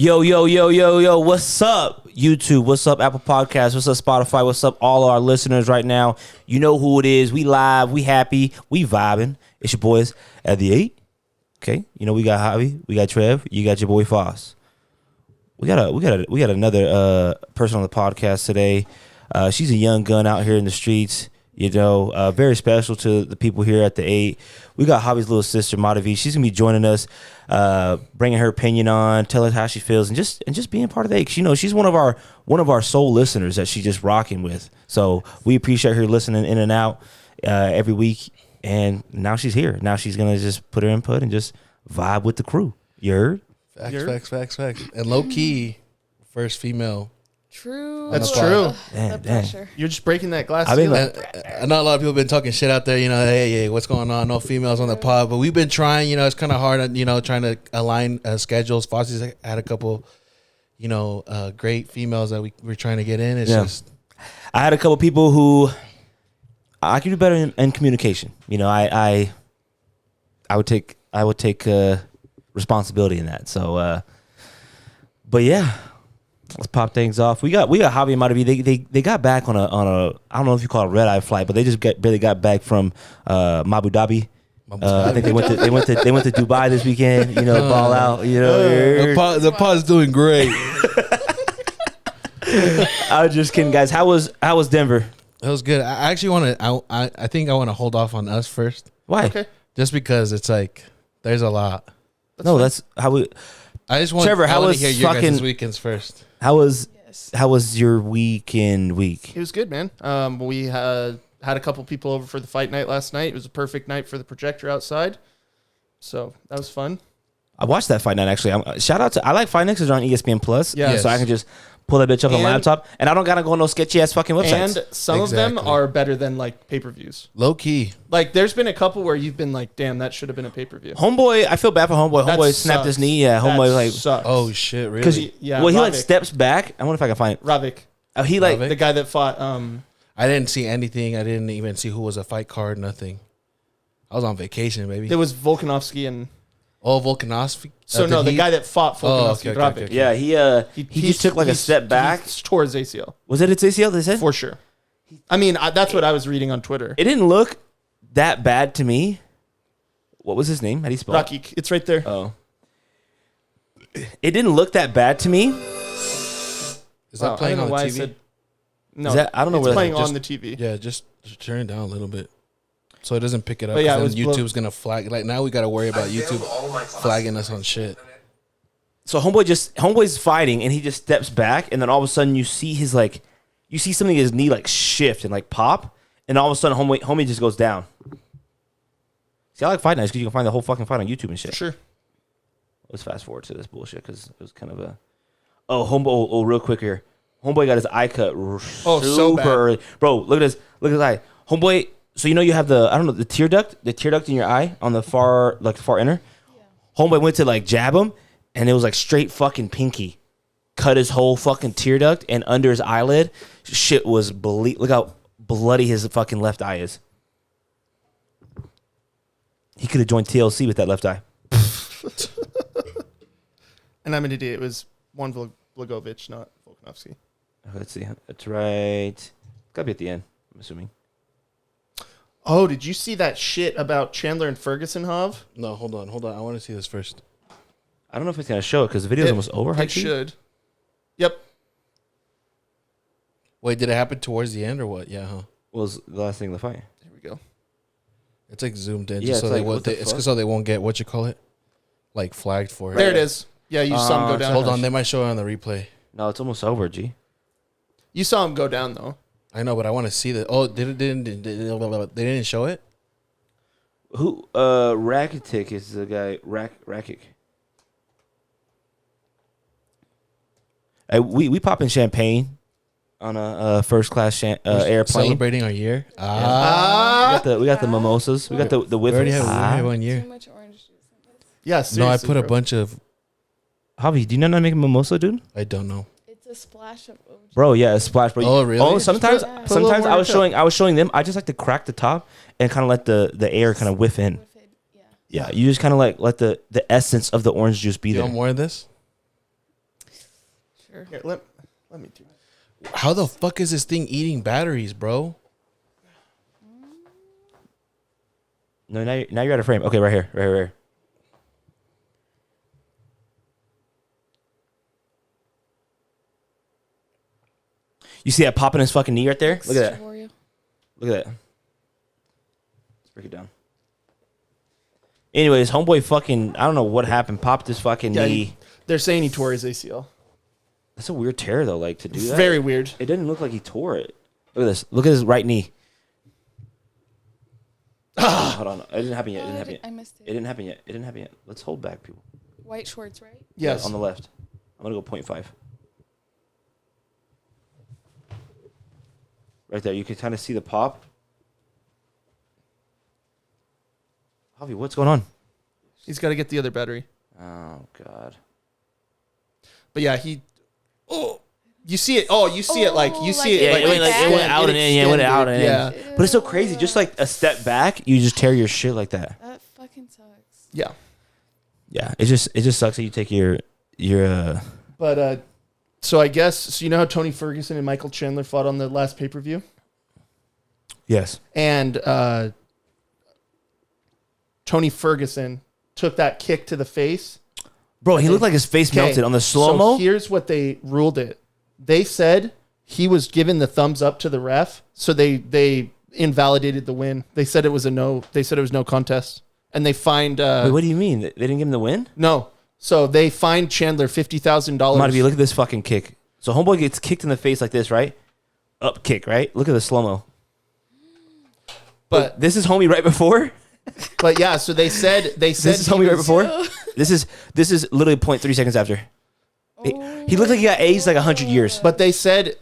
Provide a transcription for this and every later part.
Yo, what's up, YouTube? What's up, Apple Podcasts? What's up, Spotify? What's up, all our listeners right now? You know who it is. We live, we happy, we vibing. It's your boys at the 8. Okay, you know we got Javi, we got Trev, you got your boy Foss. We got another person on the podcast today. She's a young gun out here in the streets. You know, very special to the people here at the 8. We got Javi's little sister, Marivi. She's gonna be joining us, bringing her opinion on, tell us how she feels, and just being part of the 8. 'Cause, you know, she's one of our sole listeners that she's just rocking with. So we appreciate her listening in and out every week. And now she's here. Now she's gonna just put her input and just vibe with the crew. You heard? Facts. And low key, first female. True. That's true. Damn. You're just breaking that glass I mean, ceiling. I know a lot of people have been talking shit out there, you know, hey, what's going on? No females on the pod. But we've been trying, you know, it's kind of hard, you know, trying to align schedules. Fossey's had a couple, you know, great females that we're trying to get in. It's just. I had a couple people who I could do better in communication. You know, I would take responsibility in that. So, but yeah. Let's pop things off. We got Javi and Marivi. They got back on a I don't know if you call it red eye flight, but they just barely got back from Abu Dhabi. I think they went to Dubai this weekend. You know, ball out. You know, the pod's doing great. I was just kidding, guys. How was Denver? It was good. I actually want to. I think I want to hold off on us first. Why? Okay. Just because it's like there's a lot. That's how we. I just want Trevor, how to was hear your fucking guys' weekends first. How was your weekend week? It was good, man. We had a couple people over for the fight night last night. It was a perfect night for the projector outside. So that was fun. I watched that fight night actually. Shout out to I like fight nights because they're on ESPN Plus. Yeah. So I can just pull that bitch up on the laptop, and I don't gotta go on no sketchy ass fucking websites. And some of them are better than like pay-per-views. Low key. Like there's been a couple where you've been like, damn, that should have been a pay-per-view. Homeboy, I feel bad for Homeboy. That Homeboy snapped his knee. Yeah, Homeboy That like sucks. Oh shit, really? because He he Ravik. like steps back. I wonder if I can find it. Ravik, He like Ravik? the guy that fought. I didn't see anything. I didn't even see who was a fight card. Nothing. I was on vacation, baby. There was Volkanovski and. Volkanovski. So no, the guy that fought Volkanovski, okay, Ravik. okay. yeah he just took like a step back. He tore his ACL Was it its ACL? They said for sure. I mean, that's what I was reading on Twitter. it didn't look that bad to me. What was his name? How do you spell it? Rakik, it's right there. Oh, it didn't look that bad to me. Is that playing on the TV? No, Is that- I don't know it's where playing that- on the TV. Yeah, just turn it down a little bit, so it doesn't pick it up. But yeah, Because it then was YouTube's gonna flag. Like now we gotta worry about YouTube flagging us on shit. So Homeboy's fighting, and he just steps back, and then all of a sudden you see something in his knee like shift and like pop, and all of a sudden homie just goes down. See, I like fight nights because you can find the whole fucking fight on YouTube and shit. Sure. Let's fast forward to this bullshit because it was kind of a. Homeboy! Oh, real quick here. Homeboy got his eye cut so bad. early, bro. Look at this. Look at his eye. Homeboy. So you know you have the tear duct in your eye on the far inner. Yeah. Homeboy went to like jab him, and it was like straight fucking pinky. Cut his whole fucking tear duct, and under his eyelid, shit was Look how bloody his fucking left eye is. He could have joined TLC with that left eye. And I'm an idiot. It was one Blagovic, not Volkanovski. Let's see. That's right. Gotta be at the end, I'm assuming. Oh, did you see that shit about Chandler and Ferguson, Hav? No, hold on. I want to see this first. I don't know if it's gonna show it because the video's almost over. It should. Yep. Wait, did it happen towards the end or what? Yeah, huh? What was the last thing in the fight? There we go. It's like zoomed in, Yeah, just so it's they like, won't. what the It's fuck? so they won't get what you call it, like flagged for it. There it is. Yeah, you saw him go down. Hold on, they might show it on the replay. No, it's almost over, G. You saw him go down, though. I know, but I want to see that. Oh, they didn't show it. Who? Rakitic is the guy. Rakic. We popping champagne on a first class airplane. Celebrating our year. We got the mimosas. We got the We already whippets. have 1 year. Too much orange juice in this. Yeah, No, I seriously, put a bro. bunch of. Javi, do you know how to make a mimosa, dude? I don't know. It's a splash of OG. Bro, yeah, it's splash, bro. Oh, really? Oh, sometimes, Put a little sometimes more I was showing them. I just like to crack the top and kind of let the air kind of whiff in. Yeah. Yeah, you just kind of like let the essence of the orange juice be You there. want more of this? Sure. Here, let me do it. How the fuck is this thing eating batteries, bro? No, now you're out of frame. Okay, right here, right here. You see that pop in his fucking knee right there? Look at that. Warrior. Look at that. Let's break it down. Anyways, homeboy fucking, I don't know what happened. Popped his fucking Yeah, knee. they're saying he tore his ACL. That's a weird tear though. Like to do that. Very weird. It didn't look like he tore it. Look at this. Look at his right knee. Hold on. It didn't happen yet. It didn't happen yet. I missed It it. didn't happen yet. It didn't happen yet. Let's hold back, people. White shorts, right? Yes. On the left. I'm gonna go 0.5. Right there. You can kind of see the pop. Javi, what's going on? He's got to get the other battery. Oh God. But yeah, oh, you see it. Oh, you see it like you see it. Yeah, Like, it went it went out and in. Yeah, it went out and in. Yeah. But it's so crazy. Just like a step back, you just tear your shit like that. That fucking sucks. Yeah. Yeah. It just sucks that you take your But so I guess so. You know how Tony Ferguson and Michael Chandler fought on the last pay per view, yes. and Tony Ferguson took that kick to the face. Bro, he looked like his face melted on the slow mo. So here's what they ruled it. They said he was giving the thumbs up to the ref, so they invalidated the win. They said it was a no. They said it was no contest, and they fined. Wait, what do you mean? They didn't give him the win? No, so they fined Chandler $50,000. Marivi, look at this fucking kick. So homeboy gets kicked in the face like this, right? Up kick, right? Look at the slow mo. But this is homie right before. but yeah, so they said This is homie right before. This is literally 0.3 seconds after. He looked like he got aged like 100 years. But they said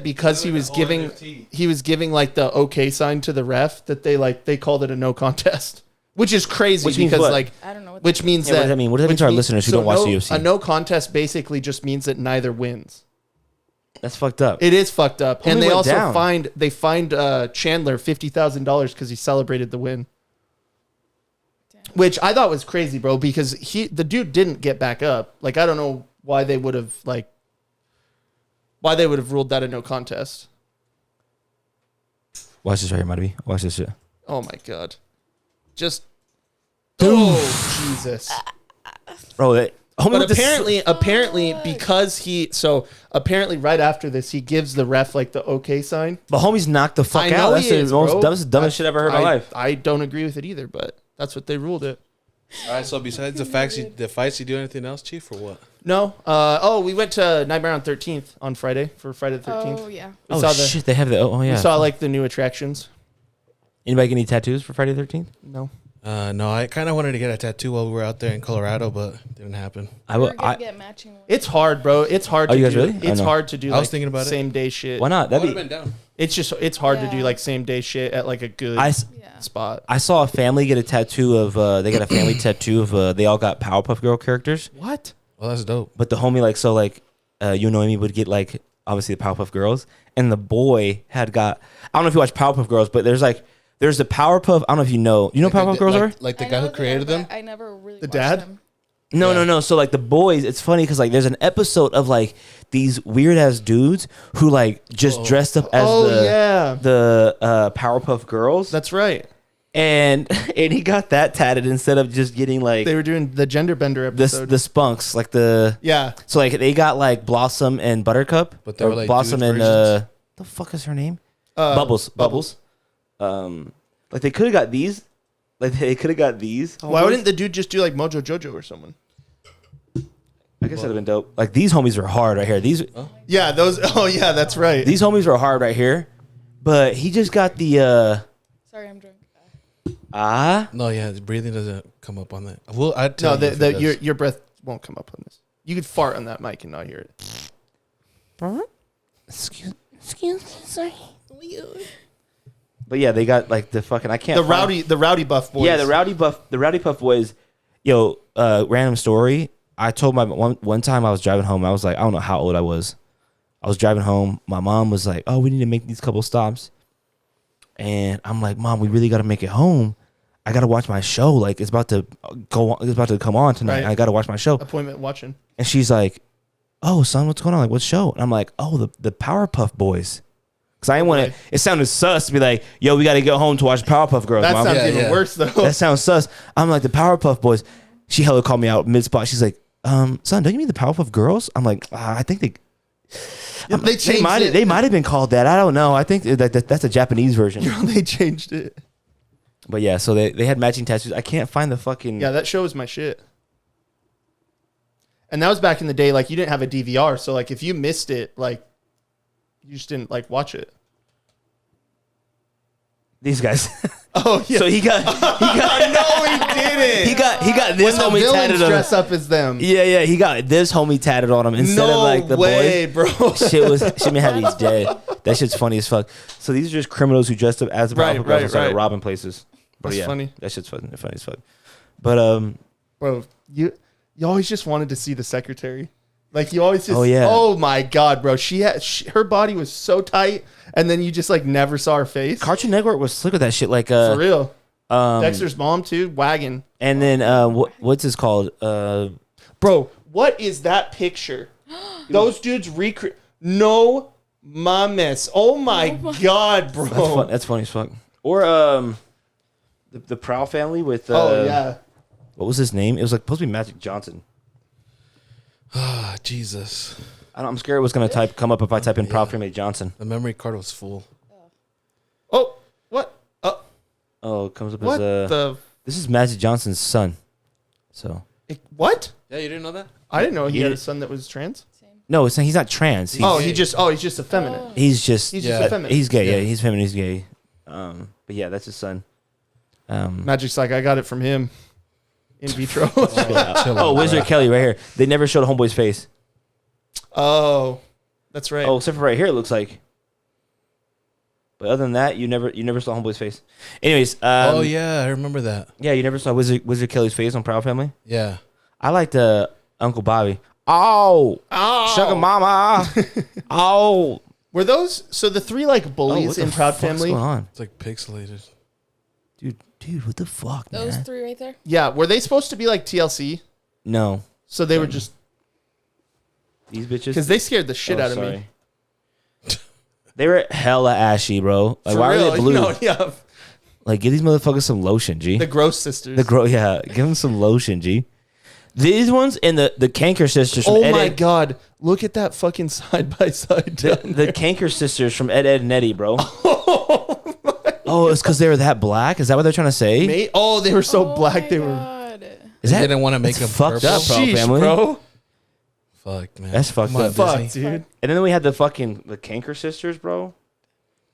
because he was giving like the okay sign to the ref that they called it a no contest, which is crazy Which means because what? like I don't know. What which that means Yeah, what does that mean? What does that mean which to our means- listeners who so don't watch no- the UFC? A no contest basically just means that neither wins. That's fucked up. It is fucked up, Homie and they went also down. fined Chandler $50,000 because he celebrated the win. Damn. Which I thought was crazy, bro, because the dude didn't get back up. Like I don't know why they would have ruled that a no contest. Watch this right here, Marivi. Watch this shit. Oh my god. Just oh Jesus. Bro, that homie But with the apparently apparently right after this he gives the ref like the okay sign. but homie's knocked the fuck I know out. That's he is, the most bro. dumbest shit I've ever heard in my life. I don't agree with it either, but that's what they ruled it. All right. So besides the fights, you do anything else, Chief, or what? No. We went to Nightmare on 13th on Friday for Friday the 13th. Oh yeah. We Oh saw shit, they have the. Oh yeah. We saw like the new attractions. Anybody get any tattoos for Friday the 13th? No. No, I kind of wanted to get a tattoo while we were out there in Colorado, but didn't happen. We're gonna get matching ones. It's hard, bro. It's hard Oh, to you guys do. really? It's I know. hard to do I was like thinking about it. same day shit. Why not? I would That'd have be. been down. It's hard to do Yeah. like same day shit at like a good I Yeah. spot. saw a family get a tattoo of. They got a family tattoo of. They all got Powerpuff Girl characters, What? Well, that's dope. but the homie you know me would get like obviously the Powerpuff Girls, and the boy had got. I don't know if you watch Powerpuff Girls, but there's the Powerpuff. I don't know if you know. You know what Powerpuff Girls are? Like the I guy know who created they are, them. but I never really The watched dad? them. No. So like the boys, it's funny because like there's an episode of like these weird ass dudes who like just dressed up as yeah. the Powerpuff Girls, That's right. and he got that tatted instead of just getting like They were doing the gender bender episode. the spunks like the yeah. so like they got like Blossom and Buttercup, But they or were, like, Blossom dude and versions? the fuck is her name? Bubbles. Bubbles. Like they could have got these. Like they could have got these. Why wouldn't the dude just do like Mojo Jojo or someone? I guess that'd have been dope. Like these homies are hard right here. These Yeah, those. Oh yeah, that's right. these homies are hard right here. But he just got the Sorry, I'm drunk. No, yeah, the breathing doesn't come up on that. Well, I'd No, tell you if it does. your breath won't come up on this. You could fart on that mic and not hear it. excuse me, sorry. But yeah, they got like the fucking I can't The find- rowdy buff boys. Yeah, the rowdy puff boys. Yo, random story. I told my one time I was driving home. I was like, I don't know how old I was. I was driving home. My mom was like, "Oh, we need to make these couple stops." And I'm like, "Mom, we really got to make it home. I got to watch my show. Like it's about to go. It's about to come on tonight. Right. I got to watch my show." appointment watching. And she's like, "Oh, son, what's going on? Like, what show?" And I'm like, "Oh, the Powerpuff Boys." Because I didn't want to. It sounded sus to be like, "Yo, we got to go home to watch Powerpuff Girls." That Mom. sounds Yeah, even yeah. worse though. That sounds sus. I'm like, the Powerpuff Boys. She hella called me out mid spot. She's like, son, don't you mean the Powerpuff Girls? I'm like, I think they. They changed it. They might have been called that. I don't know. I think that's a Japanese version. They changed it. But yeah, so they had matching tattoos. I can't find the fucking. Yeah, that show was my shit. And that was back in the day, like you didn't have a DVR, so like if you missed it, like you just didn't like watch it. These guys. Oh yeah. So he got no, he didn't. he got this When the homie villains tatted on him. dress up as them. Yeah, he got this homie tatted on him instead No of like the way, boys. bro. Shit made Javi's dead. That shit's funny as fuck. So these are just criminals who dressed up as the Right, Powerpuff Girls and right, started right. robbing places. But That's yeah, funny. That shit's funny as fuck. But Bro, you always just wanted to see the secretary. Like you always just. Oh, yeah. Oh my god, bro. Her body was so tight, and then you just like never saw her face. Cartoon Network was slick with that shit. Like For real. um, Dexter's mom too. Wagon. and then what's this called? Bro, what is that picture? Those dudes recreate. No mames. Oh my god, bro. That's funny as fuck. Or the Prowl family with Oh yeah. what was his name? It was like supposed to be Magic Johnson. Ah, Jesus. I'm scared it was gonna come up if I type in Prowl family Johnson. The memory card was full. Oh, what? Oh, it comes up What as the? this is Magic Johnson's son. So What? Yeah, you didn't know that? I didn't know he You had a did- son that was trans. no, he's not trans. He's, He's just effeminate. he's just He's Yeah. just effeminate. he's gay. Yeah, Yeah. he's feminine. He's gay. But yeah, that's his son. Magic's like, I got it from him. In vitro. Chill Oh, out, Wizard bro. Kelly right here. They never showed Homeboy's face. Oh, that's right. Oh, except for right here, it looks like. But other than that, you never saw Homeboy's face. Anyways, Oh, yeah, I remember that. yeah, you never saw Wizard Kelly's face on Proud Family. Yeah. I liked Uncle Bobby. Oh, sugar mama. Oh, Were those so the three like oh, bullies what the in Proud fuck's Family? going on, It's like pixelated. dude? What the fuck, Those man? three right there. Yeah, were they supposed to be like TLC? No, So they were just these bitches. because they scared the shit Oh, out of me. sorry. They were hella ashy, bro. Like, For why real, are they blue? No, yeah, Like, give these motherfuckers some lotion, G. the Gross Sisters. Yeah, give them some lotion, G. These ones and the Canker sisters from Oh Ed, my Ed god, look at that fucking side by side. the Canker sisters from Ed, and Eddie, bro. Oh, it's because they were that black? Is that what they're trying to say? Oh, they were so Oh black. my They were God. Is They that didn't want to make that's them fucked purple. up, Proud sheesh, Family? bro. Fuck, man. That's fucked Come on, up. Fuck, Disney. dude. And then we had the Canker sisters, bro.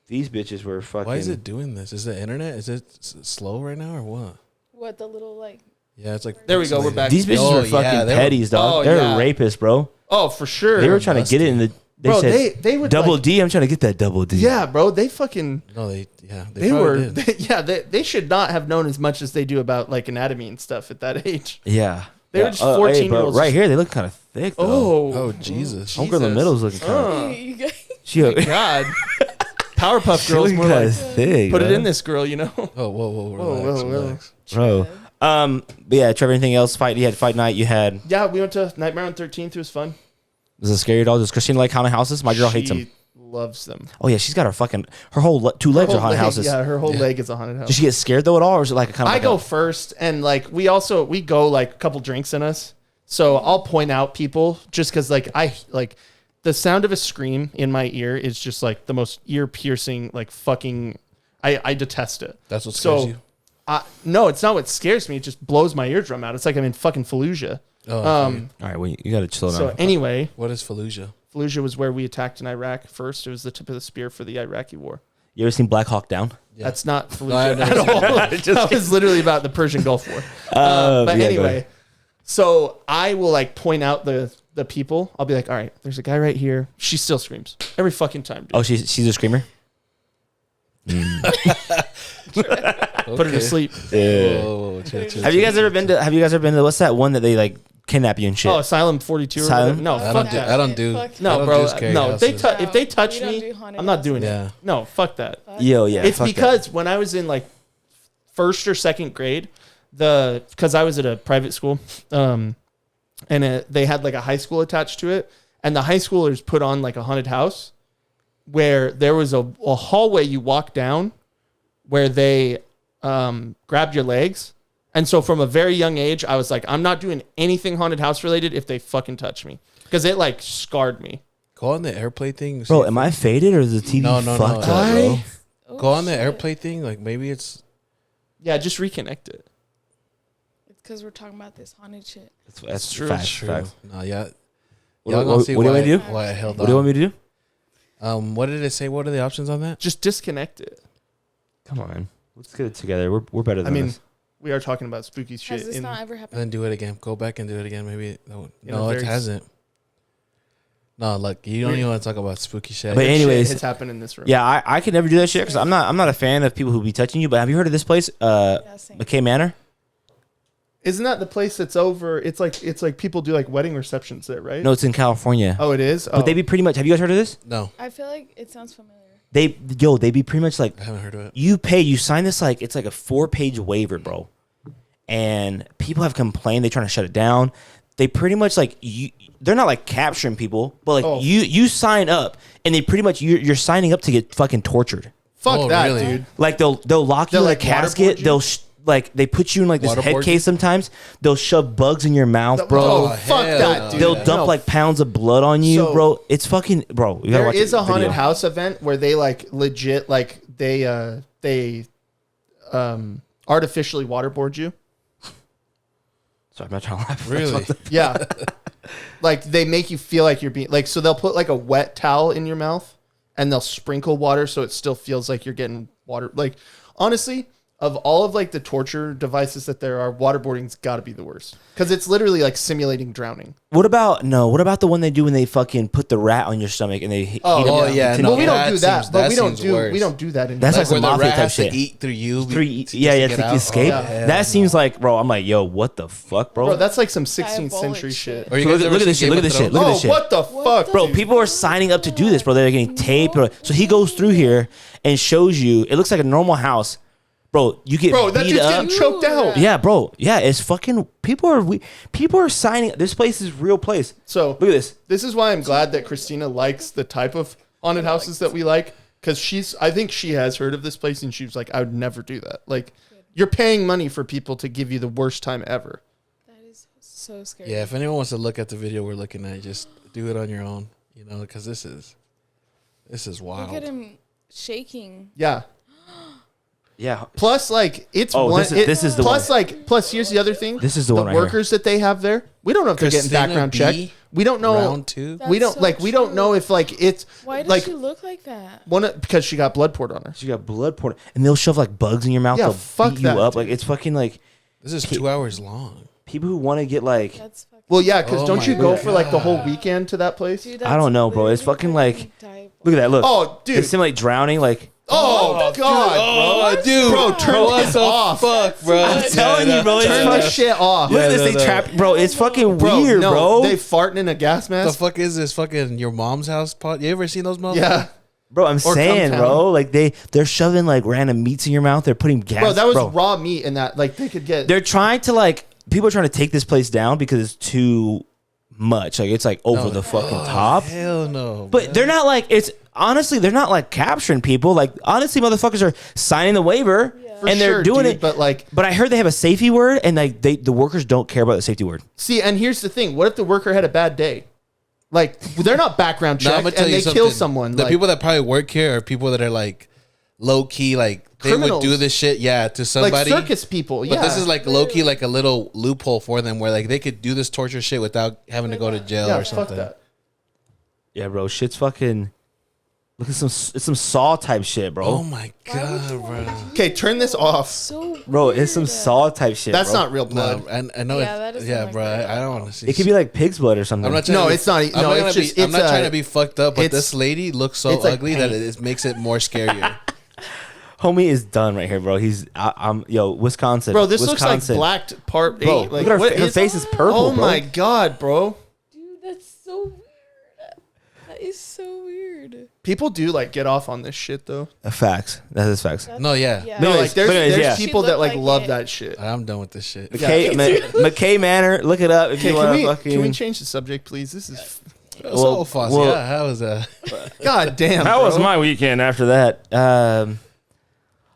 These bitches were fucking. Why is it doing this? Is the internet? Is it slow right now or what? What the little like? Yeah, it's like. There we go, we're pixelated. back. These bitches Oh, were fucking yeah, they were- petties, dog. Oh, They're yeah. rapists, bro. Oh, for sure. They were trying to get it in the. They Bro, said they would double like, D. I'm trying to get that double D. Yeah, bro. They fucking. No, they They probably were. did. They should not have known as much as they do about like anatomy and stuff at that age. Yeah. They were Yeah. just Hey, 14-year-olds. bro, right here, they look kind of thick, though. Oh, Oh, Jesus. Homegirl in the middle is looking kind of. You guys- She God. Powerpuff she Girls looking more kind like. of thick. Put it bro. in this girl, you know. Oh, whoa, Whoa, relax, whoa. relax. Bro. But yeah, Trevor, anything else? You had fight night. You had. Yeah, we went to Nightmare on 13th. It was fun. Was it scary at all? Does Christine like haunted houses? My girl hates them. She loves them. Oh yeah, she's got her whole two legs are Her whole haunted leg- houses. Yeah, her whole Yeah. leg is a haunted house. Does she get scared though at all, or is it like a kind of? I like go a- first, and like we go like a couple drinks in us, so I'll point out people just because like I like the sound of a scream in my ear is just like the most ear piercing like fucking. I detest it. That's what scares So you? no, it's not what scares me. It just blows my eardrum out. It's like I'm in fucking Fallujah. Oh, All right, well you got to chill So down. anyway, what is Fallujah? Fallujah was where we attacked in Iraq first. It was the tip of the spear for the Iraqi war. You ever seen Black Hawk Down? Yeah. That's not I've Fallujah never at seen all. That was literally about the Persian Gulf War. But yeah, anyway, so I will like point out the people. I'll be like, all right, there's a guy right here. She still screams every fucking time. Dude. Oh, she's a screamer. Put her to sleep. Whoa, chill. Have you guys ever been to what's that one that they like kidnap you and shit? Oh, Asylum 42. Or Asylum? whatever. No, I fuck don't do. that. I don't do. Fuck No, I don't bro. do scary No, houses. if they touch We don't me, do haunted I'm not doing Yeah. it. No, fuck that. Yo, yeah. It's fuck that. because when I was in like first or second grade, because I was at a private school, and they had like a high school attached to it, and the high schoolers put on like a haunted house where there was a hallway you walk down where they grabbed your legs. And so from a very young age, I was like, I'm not doing anything haunted house related if they fucking touch me. Because it like scarred me. Go on the airplane thing. Bro, am I faded or is the TV fucked up, bro? Go on the airplane thing. Like maybe it's... Yeah, just reconnect it. It's because we're talking about this haunted shit. That's true. Facts. No, yeah. What do you want me to do? Why I held What do you want me to do? What did it say? What are the options on that? Just disconnect it. Come on, man. Let's get it together. We're better than this. We are talking about spooky shit. Has this not ever happened? And then do it again. Go back and do it again. Maybe. No, very it hasn't. No, look, you don't even want to talk about spooky shit. But anyways, it's happened in this room. Yeah, I could never do that shit because I'm not a fan of people who be touching you. But have you heard of this place, McKay Manor? Isn't that the place that's over? It's like people do like wedding receptions there, right? No, it's in California. Oh, it is. But they be pretty much. Have you guys heard of this? No, I feel like it sounds familiar. They be pretty much like I haven't heard of it. you sign this like it's like a 4-page waiver, bro. And people have complained. They're trying to shut it down. They pretty much like you. They're not like capturing people, but like you sign up, and they pretty much you're signing up to get fucking tortured. Fuck that, really? dude. Like they'll lock you in a casket. They'll like they put you in like this head Waterboard case you? sometimes. They'll shove bugs in your mouth, bro. Oh, fuck that, dude. They'll dump like pounds of blood on you, So- bro. It's fucking, bro. You gotta There watch is the a haunted video. house event where they like legit like they artificially waterboard you. Sorry, I'm not trying to laugh. Really? Yeah. Like they make you feel like you're being like, so they'll put like a wet towel in your mouth and they'll sprinkle water so it still feels like you're getting water. Like honestly, of all of like the torture devices that there are, waterboarding's got to be the worst because it's literally like simulating drowning. What about the one they do when they fucking put the rat on your stomach and they heat Oh, up? yeah, to- no, Well, we don't do that, seems- but that we don't seems worse. do that in That's Like like some where the mafia rat type has to shit. eat through you. Yeah, to to get escape. out. Oh, hell That no. seems like, bro. I'm like, yo, what the fuck, bro? Bro, that's like some 16th Diabolic century shit. shit. Or you Look guys at- ever look at this seen shit, look Game at of this shit, Thrones? look at Oh, this shit. what the fuck, Bro, dude? people are signing up to do this, bro. They're getting taped. Bro. So he goes through here and shows you. It looks like a normal house, bro. You get Bro, that beat dude's up. getting choked out. Yeah, bro. Yeah, it's fucking. People are signing. This place is real place. So Look at this. This is why I'm glad that Christina likes the type of haunted houses that we like, because I think she has heard of this place and she was like, I would never do that. Like, you're paying money for people to give you the worst time ever. That is so scary. Yeah, if anyone wants to look at the video we're looking at, just do it on your own. You know, because this is wild. Look at him shaking. Yeah. Yeah. Plus, like, it's Oh, one. this is the plus, one. like, plus, here's the other thing. This is the one right workers that they have there. We don't know if they're getting Christina background B, checked. We don't know. Round 2. That's We don't so like. We don't true. know if like it's Why does like she look like that? because she got blood poured on her. She got blood poured, and they'll shove like bugs in your mouth. Yeah, They'll fuck beat you that, up. dude. Like it's fucking like This is 2 hours long. people who want to get like. That's fucking. Well, yeah, because Oh don't my you go God. for like the whole weekend to that place? Dude, I don't know, bro. It's literally fucking like. diabolical. Look at that. Look. Oh, dude. They simulate drowning. Like. Oh, God, bro. dude. Bro, turn this off. Fuck, bro. I'm telling you, bro. It's Turn fucking, this shit off. look at this. no, They no. trap, bro. It's fucking Bro, weird, no, bro. They farting in a gas The mask. fuck is this fucking your mom's house pot? You ever seen those motherfuckers? Yeah. Bro, I'm saying, Cum bro. Like they're shoving like random meats in your mouth. They're putting gas. Bro, that was bro. raw meat in that. Like, they could get. They're trying to like. People are trying to take this place down because it's too much. Like it's like over the fucking top. Hell no. But they're not like it's honestly they're not like capturing people. Like honestly, motherfuckers are signing the waiver Yeah. For and they're sure, doing dude, it. but like, But I heard they have a safety word and like the workers don't care about the safety word. see, and here's the thing: what if the worker had a bad day? Like, they're not background Nah, checked, I'ma tell and you they something. kill someone. The like, people that probably work here are people that are like low key, like they Criminals. would do this shit, yeah, to like somebody. circus people. But Yeah, this is like low key, like a little loophole for them where like they could do this torture shit without having to go to jail yeah, or fuck something. that. Yeah, bro. Shit's fucking. Look at it's some Saw type shit, bro. Oh my Why would god, you bro. Okay, turn this off. So Bro, it's some weird. Saw type shit. That's bro. not real blood. No, I know. Yeah, that is Yeah, like bro. that. I don't want to see. It could be like pig's blood or something. I'm not trying No, to be, it's not. I'm No, not it's gonna just. be, I'm it's not trying to be fucked up, but it's- this lady looks so it's like ugly that paint. it makes it more scarier. Homie is done right here, bro. I'm yo Wisconsin. Bro, this Wisconsin. looks like blacked part Bro, 8. Like, look at what her is- face is purple, Oh bro. my god, bro. Dude, that's so weird. That is so weird. People do like get off on this shit though. Facts. That is facts. That's- No, yeah. No, Anyways, like there's anyways, yeah. people She that like looked love like that shit. I'm done with this shit. McKay Manor. Look it up if Okay, you can want we to fucking. can we change the subject, please? This is So Fosse, well- yeah, how was that? God damn. How was bro. my weekend after that?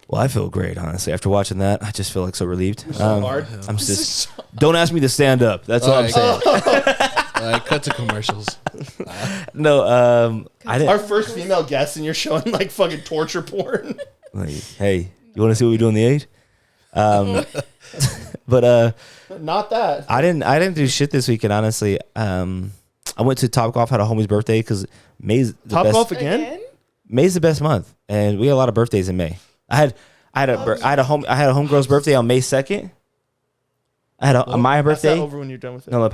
Well, I feel great, honestly. After watching that, I just feel like so relieved. hard. I'm just. Don't ask me to stand up. That's all I'm saying. All right, cut to commercials. No, I didn't. Our first female guest, and you're showing like fucking torture porn. Like, hey, you want to see what we do in the 8? But Not that. I didn't do shit this weekend, honestly. I went to Top Golf, had a homie's birthday because May's the Top best. golf again? May's the best month, and we had a lot of birthdays in May. I had a homegirl's birthday on May 2nd. I had my Pass that birthday. over when you're done with it. No,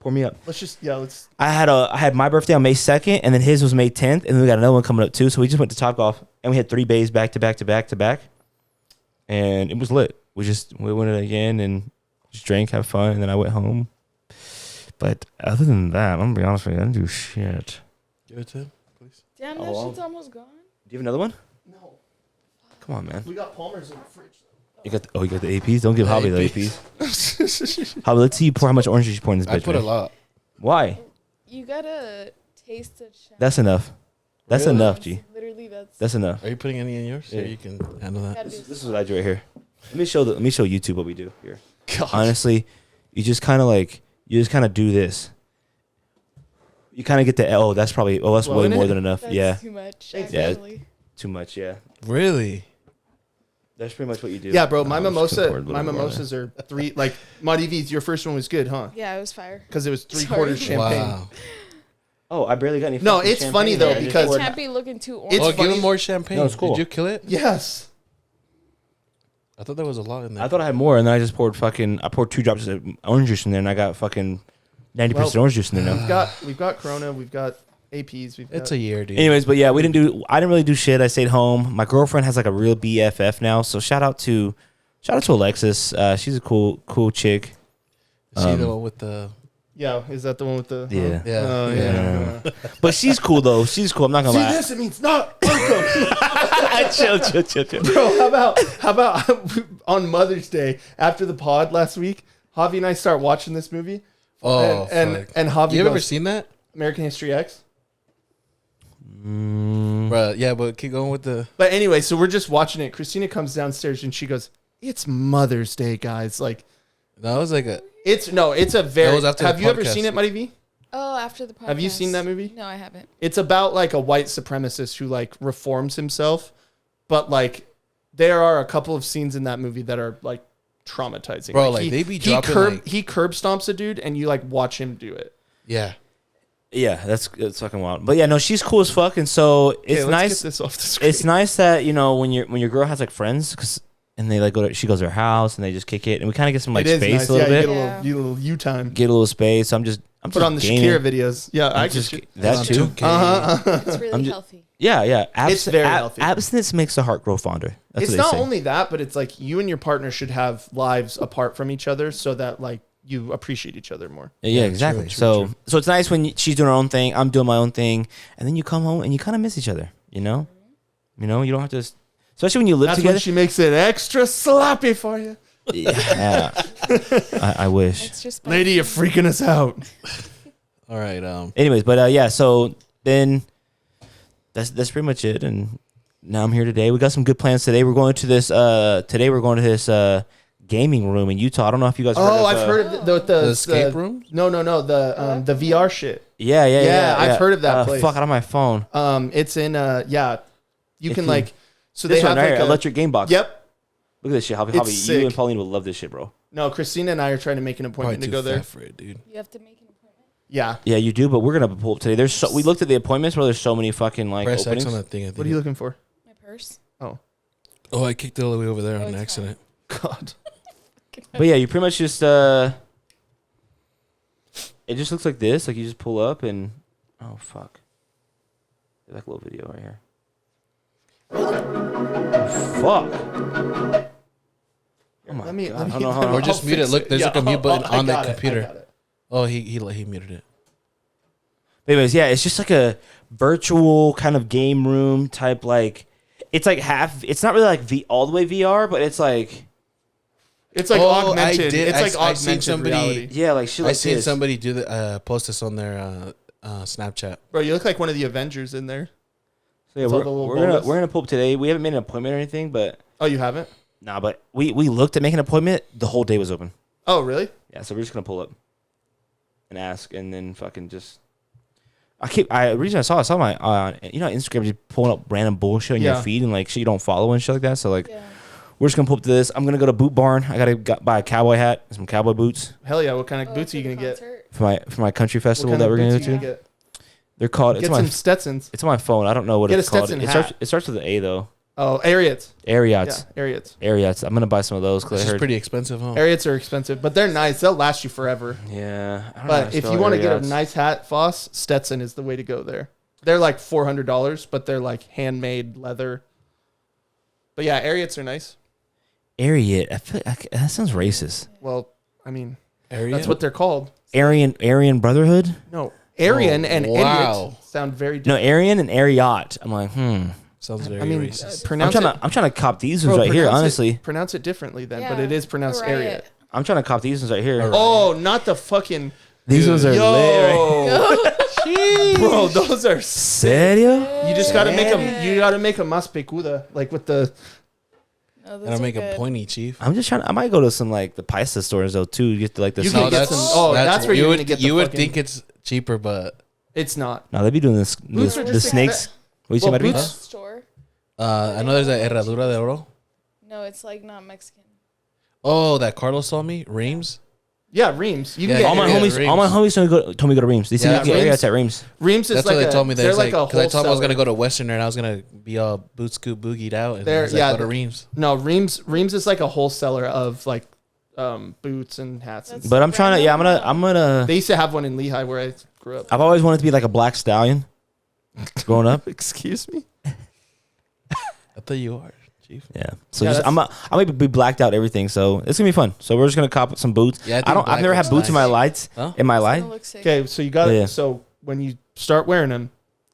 pour me up. Let's just let's. I had my birthday on May 2nd, and then his was May 10th, and then we got another one coming up too. So we just went to Top Golf, and we had 3 bays back to back to back to back, and it was lit. We went it again and just drank, have fun, and then I went home. But other than that, I'm gonna be honest with you, I didn't do shit. Give it to him, please. Damn, that shit's almost gone. Do you have another one? No, Come on, man. we got Palmer's in the fridge. You got the APs. Don't give Javi the APs. Javi, let's see you pour how much orange juice you pour in this bitch. I put a man. lot. Why? You gotta taste the champ. That's enough. That's Really? enough, G. Literally, that's. That's enough. Are you putting any in yours? Yeah. So you can handle that. gotta do This is what I do right here. Let me show YouTube what we do here. God. Honestly, you just kind of do this. You kind of get the that's way Blowing more it? than enough. That's Yeah, too much. Yeah. Actually. too much. Yeah, Really? that's pretty much what you do. Yeah, bro. My I'll just pour a mimosa. little My more. mimosas are 3. Like Marivi's. Your first one was good, huh? Yeah, it was fire. Because it was 3 Sorry. quarters champagne. Wow. Oh, I barely got any. No, fucking it's champagne funny, there. though, I just because- It poured- can't be looking too orange. It's Oh, give funny. him more champagne. No, it's cool. Did you kill it? Yes. I thought there was a lot in there. I thought I had more, and then I just poured 2 drops of orange juice in there, and I got fucking 90% orange juice in there now. We've got Corona. We've got APs. We've got. It's a year, dude. Anyways, but yeah, I didn't really do shit. I stayed home. My girlfriend has like a real BFF now, so shout out to Alexis. She's a cool chick. Is she the one with the? Yeah. Is that the one with the? Yeah. Yeah. Oh yeah. But she's cool though. She's cool. I'm not gonna See lie. this? It means not welcome. chill. Bro, how about on Mother's Day after the pod last week, Javi and I start watching this movie. Oh, and fuck. Javi You goes, ever seen that? American History X? Bro, yeah, but keep going with the. But anyway, so we're just watching it. Christina comes downstairs and she goes, "It's Mother's Day, guys." Like, That was like a. it's a very. That was after the Have you ever podcast. seen it, Marivi? Oh, after the podcast. Have you seen that movie? No, I haven't. It's about like a white supremacist who like reforms himself, but like there are a couple of scenes in that movie that are like traumatizing. Bro, like, they be dropping, like- he curb stomps a dude and you like watch him do it. Yeah. Yeah, that's fucking wild. But yeah, no, she's cool as fuck, and so it's Okay, let's nice. get this off the screen. It's nice that when your girl has like friends, and they like she goes to her house and they just kick it, and we kind of get some like It is space nice. a little Yeah, bit, you get a little you time. get a little space. I'm Put just on the gaming. Shakira videos. Yeah, I just just. that too. It's really I'm ju- healthy. Yeah. It's very healthy. Abstinence makes the heart grow fonder. That's It's what they not say. only that, but it's like you and your partner should have lives apart from each other so that like you appreciate each other more. Yeah, true, exactly. true, so true. so it's nice when she's doing her own thing, I'm doing my own thing, and then you come home and you kind of miss each other. You know, you don't have to, especially when you live That's together. when she makes it extra sloppy for you. Yeah, I wish. It's just Lady, you're freaking us out. All right. Anyways, but yeah, so then that's pretty much it, and now I'm here today. We got some good plans today. We're going to this gaming room in Utah. I don't know if you guys heard of, I've heard of the escape room? No, the VR shit. Yeah, I've heard of that place. Fuck, out of my phone. It's in you can you- like so This they one have right like here, a, electric game box. Yep. Look at this shit. Javi, It's you sick. and Pauline would love this shit, bro. No, Christina and I are trying to make an appointment Probably to too go there. fat for it, dude. You have to make an appointment. Yeah. Yeah, you do, but we're gonna pull up today. We looked at the appointments where there's so many fucking like Press X openings. on that thing. I think. What are you looking for? My purse. Oh, Oh, I kicked it all the way over there on it's accident. God. But yeah, you pretty much just it just looks like this. Like you just pull up and oh fuck, there's like a little video right here. Oh, fuck. Oh my Let me- God. let me- Hold on, hold on. Or just I'll mute it. fix Look, it. there's Yeah, like a mute button I on the got it, I computer. got it. Oh, he muted it. Anyways, yeah, it's just like a virtual kind of game room type. Like it's like half. It's not really like all the way VR, but it's like It's like Oh, augmented. I did. It's like I seen augmented somebody- reality. yeah, like shit. I Like seen this. somebody do the post this on their Snapchat. Bro, you look like one of the Avengers in there. So yeah, It's all the little we're gonna bonus. pull up today. We haven't made an appointment or anything, but Oh, you haven't? nah. But we looked at making an appointment. The whole day was open. Oh, really? Yeah, so we're just gonna pull up and ask, and then fucking just. The reason I saw my Instagram just pulling up random bullshit on your Yeah. feed and like shit you don't follow and shit like that. So like, Yeah. we're just gonna pull up to this. I'm gonna go to Boot Barn. I gotta buy a cowboy hat, and some cowboy boots Hell yeah! What kind of Oh, boots are you for gonna the get? concert? for my country What festival kind that of we're gonna boots go are you to. gonna get? They're called. Get some Stetsons. It's on my phone. I don't know what Get it's a called. Stetson It hat. starts with an A though. Oh, Ariats. Ariats. Yeah, Ariats. Ariats. I'm gonna buy some of those It's because I just heard. pretty expensive, huh? Ariats are expensive, but they're nice. They'll last you forever. Yeah. I don't know how But to if spell you want to get a Ariats. nice hat, Foss, Stetson is the way to go there. They're like $400, but they're like handmade leather. But yeah, Ariats are nice. Ariat. I feel like that sounds racist. Well, I mean, Area? that's what they're called. Aryan Brotherhood. No, Aryan Oh, and wow. idiot sound very No, different. Aryan and Ariat. I'm like, Sounds very I mean, racist. pronounce I'm trying to cop these ones Bro, right here. pronounce it- Honestly, pronounce it differently then, but Yeah, it is pronounced Ariat. Ariat. I'm trying to cop these ones right here. Alright. Oh, not the fucking These ones are lit. Right? yo, bro. Those are sick. Serio? You just gotta make them. You gotta make them más pecuda, like with the. Oh, And I'll make a pointy, chief. I'm just trying. I might go to some like the paisa stores though too. You get to like the. You No, can get some. Oh, that's where you you're would gonna get. you the would fucking- think it's cheaper, but it's not. they be doing this. Boots are The just snakes. What you say, Well, Marivi? boots- Store? I know there's a Herradura de Oro. No, it's like not Mexican. Oh, that Carlos told me, Reams. Yeah, Reams. You can Yeah, get All my Yeah, homies. Reams. All my homies told me to go to Reams. They said Yeah, you can get Reams. Ariats at Reams. Reams is That's like what they told me. they're like a Because I told him I was wholesaler. gonna go to Westerner and I was gonna be all boot scoop boogied out. And They're- I was like, yeah, go to the- Reams. No, Reams is like a wholesaler of like boots and hats. And That's- But I'm trying to. Yeah, I'm gonna. They used to have one in Lehigh where I grew up. I've always wanted to be like a black stallion. Growing up. Excuse me. I thought you are, chief. Yeah. So Yeah, just, that's- I might be blacked out everything. So it's gonna be fun. So we're just gonna cop some boots. Yeah, I think I've black never had looks boots in my nice. lights. Huh? In my It's life. gonna look sick. Okay, so you got Yeah. So when you start wearing them,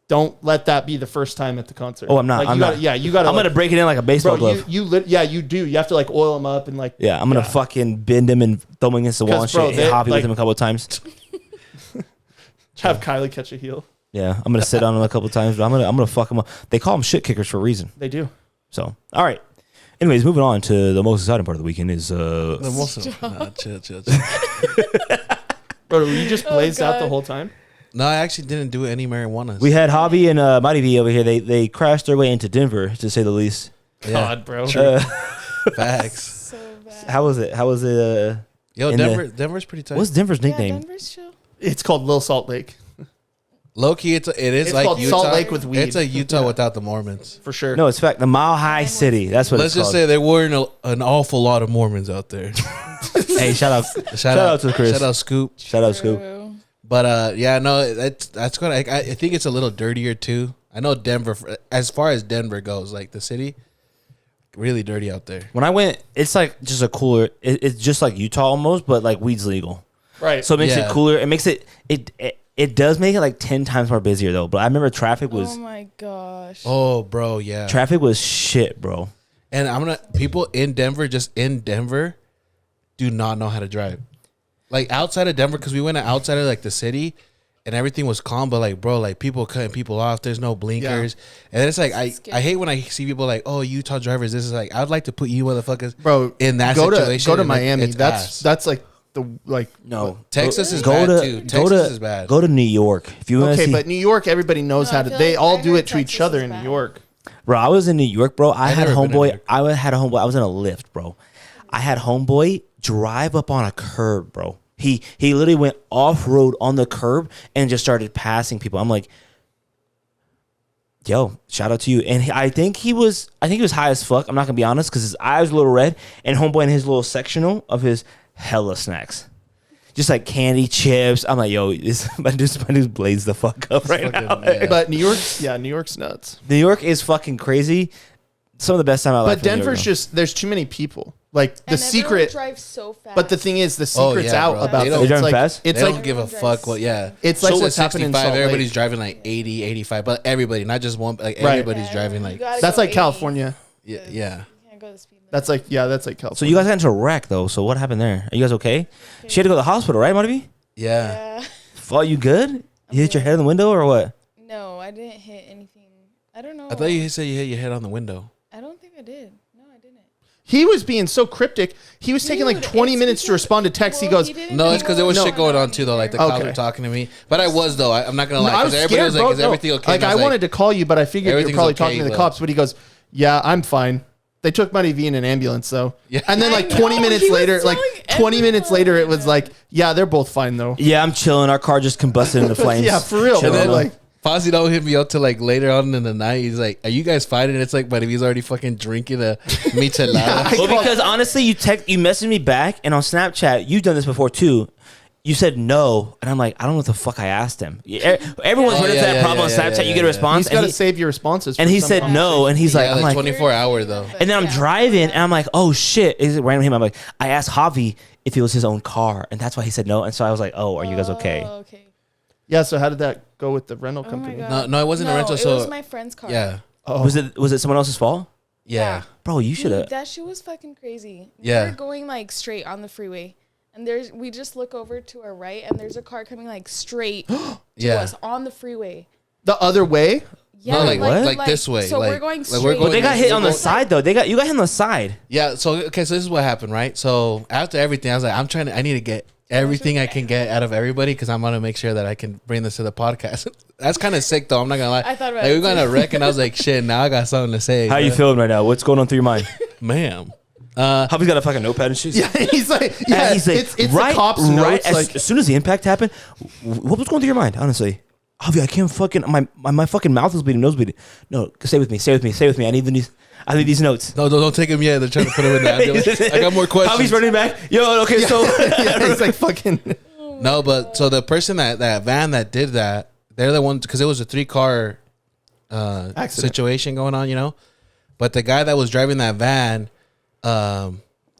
don't let that be the first time at the concert. Oh, I'm not. Like, I'm you gotta, not. Yeah, you got to. I'm gonna break it in like a baseball Bro, glove. yeah, you do. You have to like oil them up and like. Yeah, I'm gonna fucking bend him and throw him against the wall and 'Cause, bro, shit. Hit they- Javi like- with him a couple of times. Have Kylie catch a heel. Yeah, I'm gonna sit on him a couple of times, but I'm gonna fuck him up. They call them shit kickers for a reason. They do. So, all right. Anyways, moving on to the most exciting part of the weekend is The most chill. Bro, were you just Oh, blazed out the God. whole time? No, I actually didn't do any marijuana. we had Javi and Marivi over here. They crashed their way into Denver, to say the least. yeah, God, bro. facts. So bad. How was it? How was it? Yo, in Denver's pretty tight. What's Denver's Yeah, nickname? Denver's chill. It's called Little Salt Lake Low key, it is It's like called Utah. Salt Lake with weed. It's a Utah Yeah. without the Mormons. for sure. No, it's fact. The Mile High City. That's what Let's it's just called. say there weren't an awful lot of Mormons out there. Hey, shout out, Shout out to Chris. Shout out Scoop. shout out, Scoop. True. But yeah, no, that's good. I think it's a little dirtier too. I know Denver, as far as Denver goes, like the city, really dirty out there. When I went, it's like just a cooler. It's just like Utah almost, but like weed's legal. Right. So it makes Yeah. it cooler. It makes it does make it like 10 times more busier though. But I remember traffic was Oh my gosh. Oh, bro, yeah. traffic was shit, bro. And people in Denver, just in Denver, do not know how to drive. Like outside of Denver, because we went outside of like the city, and everything was calm. But like, bro, like people cutting people off. There's no blinkers, and then it's like I hate when I see people like, oh, Utah drivers. This is like I'd like to put you motherfuckers, bro, in that go situation. to and, like, Miami. it's That's ass. that's like the like. No, Texas is go bad to too. go Texas to is bad. go to New York if you want to Okay, see. but New York, everybody knows No, how I to. feel They like all I do heard it to each Texas other is in New bad. York. Bro, I was in New York, bro. I had never been to New homeboy. York. I had homeboy. I was in a Lyft, bro. I had homeboy drive up on a curb, bro. He literally went off road on the curb and just started passing people. I'm like, yo, shout out to you. And I think he was high as fuck. I'm not gonna be honest because his eyes were a little red. And homeboy in his little sectional of his hella snacks, just like candy chips. I'm like, yo, my dude's blazed the fuck up right Fucking, now. yeah. But New York's nuts. New York is fucking crazy. Some of the best time I like. But Denver's just there's too many people. Like the And secret. everyone drives so fast. But the thing is, the Oh, secret's yeah, out bro. about They that. don't- They driving like, fast? It's they like don't give a fuck what. Yeah, It's like so what's at happening in 65, Salt Lake. everybody's driving like 80, 85, but everybody, not just one. Like Right. everybody's driving like that's like California. yeah. You can't go the speed limit. That's like California. So you guys got into a wreck though. So what happened there? Are you guys okay? She had to go to the hospital, right, Marivi? Yeah. Yeah. Oh, you good? You hit your head on the window or what? No, I didn't hit anything. I don't know. I thought you said you hit your head on the window. I don't think I did. No, I didn't. He was being so cryptic. He was taking like Dude, 20 it's minutes to because- respond to text. well, he goes, he didn't No, know it's because there was what shit going on either. too, though. Like the cops Okay. were talking to me, but I was though. I'm not gonna lie. no, I was 'cause everybody scared, was like, bro. "Is everything No. okay?" Like, And I was wanted to call you, but I figured you're everything's probably okay, talking to the but- cops. But he goes, yeah, I'm fine. They took Marivi in an ambulance, though. Yeah. And then I like 20 know, minutes he was later, like telling 20 minutes later, it was everyone. like, yeah, they're both fine, though. Yeah, I'm chilling. Our car just combusted into flames. Yeah, for real. Chilling. And then Like- Fozzie don't hit me up till like later on in the night. He's like, "Are you guys fighting?" And it's like, but if he's already fucking drinking a michelada. Well, because honestly, you messaged me back, and on Snapchat, you've done this before too. You said no, and I'm like, I don't know what the fuck I asked him. Everyone's Oh, running into yeah, that yeah, problem yeah, on Snapchat. yeah, You get a yeah. response, He's got to and he, save your responses. and for he some said conversation. no, and he's Yeah, like, I'm like like, 24 hour though. and then I'm driving, and I'm like, oh shit, is it random him? I'm like, I asked Javi if it was his own car, and that's why he said no, and so I was like, oh, are you guys okay? Oh, okay. Yeah, so how did that go with the rental Oh my company? God. No, it wasn't a rental. It So was my friend's car. yeah, Oh. Was it someone else's fault? yeah. Bro, you should Dude, have. that shit was fucking crazy. Yeah. We were going like straight on the freeway, and we just look over to our right, and there's a car coming like straight to Yeah. us on the freeway. The other way? Yeah, No, like what? like this way. So like, we're going like straight. we're But going- they got hit on the we're going- side though. You got hit on the side. Yeah. So okay. So this is what happened, right? So after everything, I was like, I need to get everything I can get out of everybody because I'm gonna make sure that I can bring this to the podcast. That's kind of sick though. I'm not gonna lie. I thought about like it we're gonna too. wreck, and I was like, shit. Now I got something to say. How you bro. feeling right now? What's going on through your mind? ma'am? Javi's got a fucking notepad and shit. Yeah, he's like, And yeah, he's like, it's right, the cops' right notes. Like, as soon as the impact happened, what was going through your mind? Honestly, Javi, I can't fucking my fucking mouth is bleeding, nose bleeding. No, stay with me. I need these notes. No, don't take him yet. They're trying to put him in the ambulance. I got more questions. Javi's running back. Yo, okay, so yeah, he's like fucking. No, but so the person that van that did that, they're the ones because it was a 3-car Accident. situation going on, you know. But the guy that was driving that van, I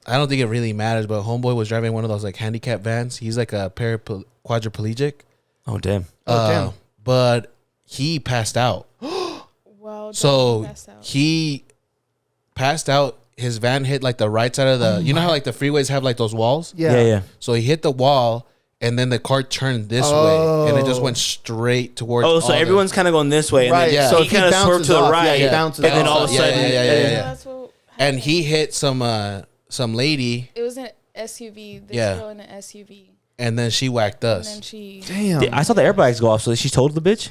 don't think it really matters. But homeboy was driving one of those like handicap vans. He's like a quadriplegic. oh damn. damn. But he passed out. Wow. So that's out. he passed out. His van hit like the right side of the. You know how like the freeways have like those walls. Yeah. So he hit the wall, and then the car turned this way, and it just went straight towards. Oh, so all the- everyone's kind of going this way, and Right, then yeah. so so he if he kind of swerved bounces to the off, right, yeah, he bounces and then off. all of a Yeah, sudden, yeah. That's what and he hit some lady, it was an SUV. This Yeah. girl in an SUV, and then she whacked and us. then she. Damn. I saw the airbags go off, so she told the bitch.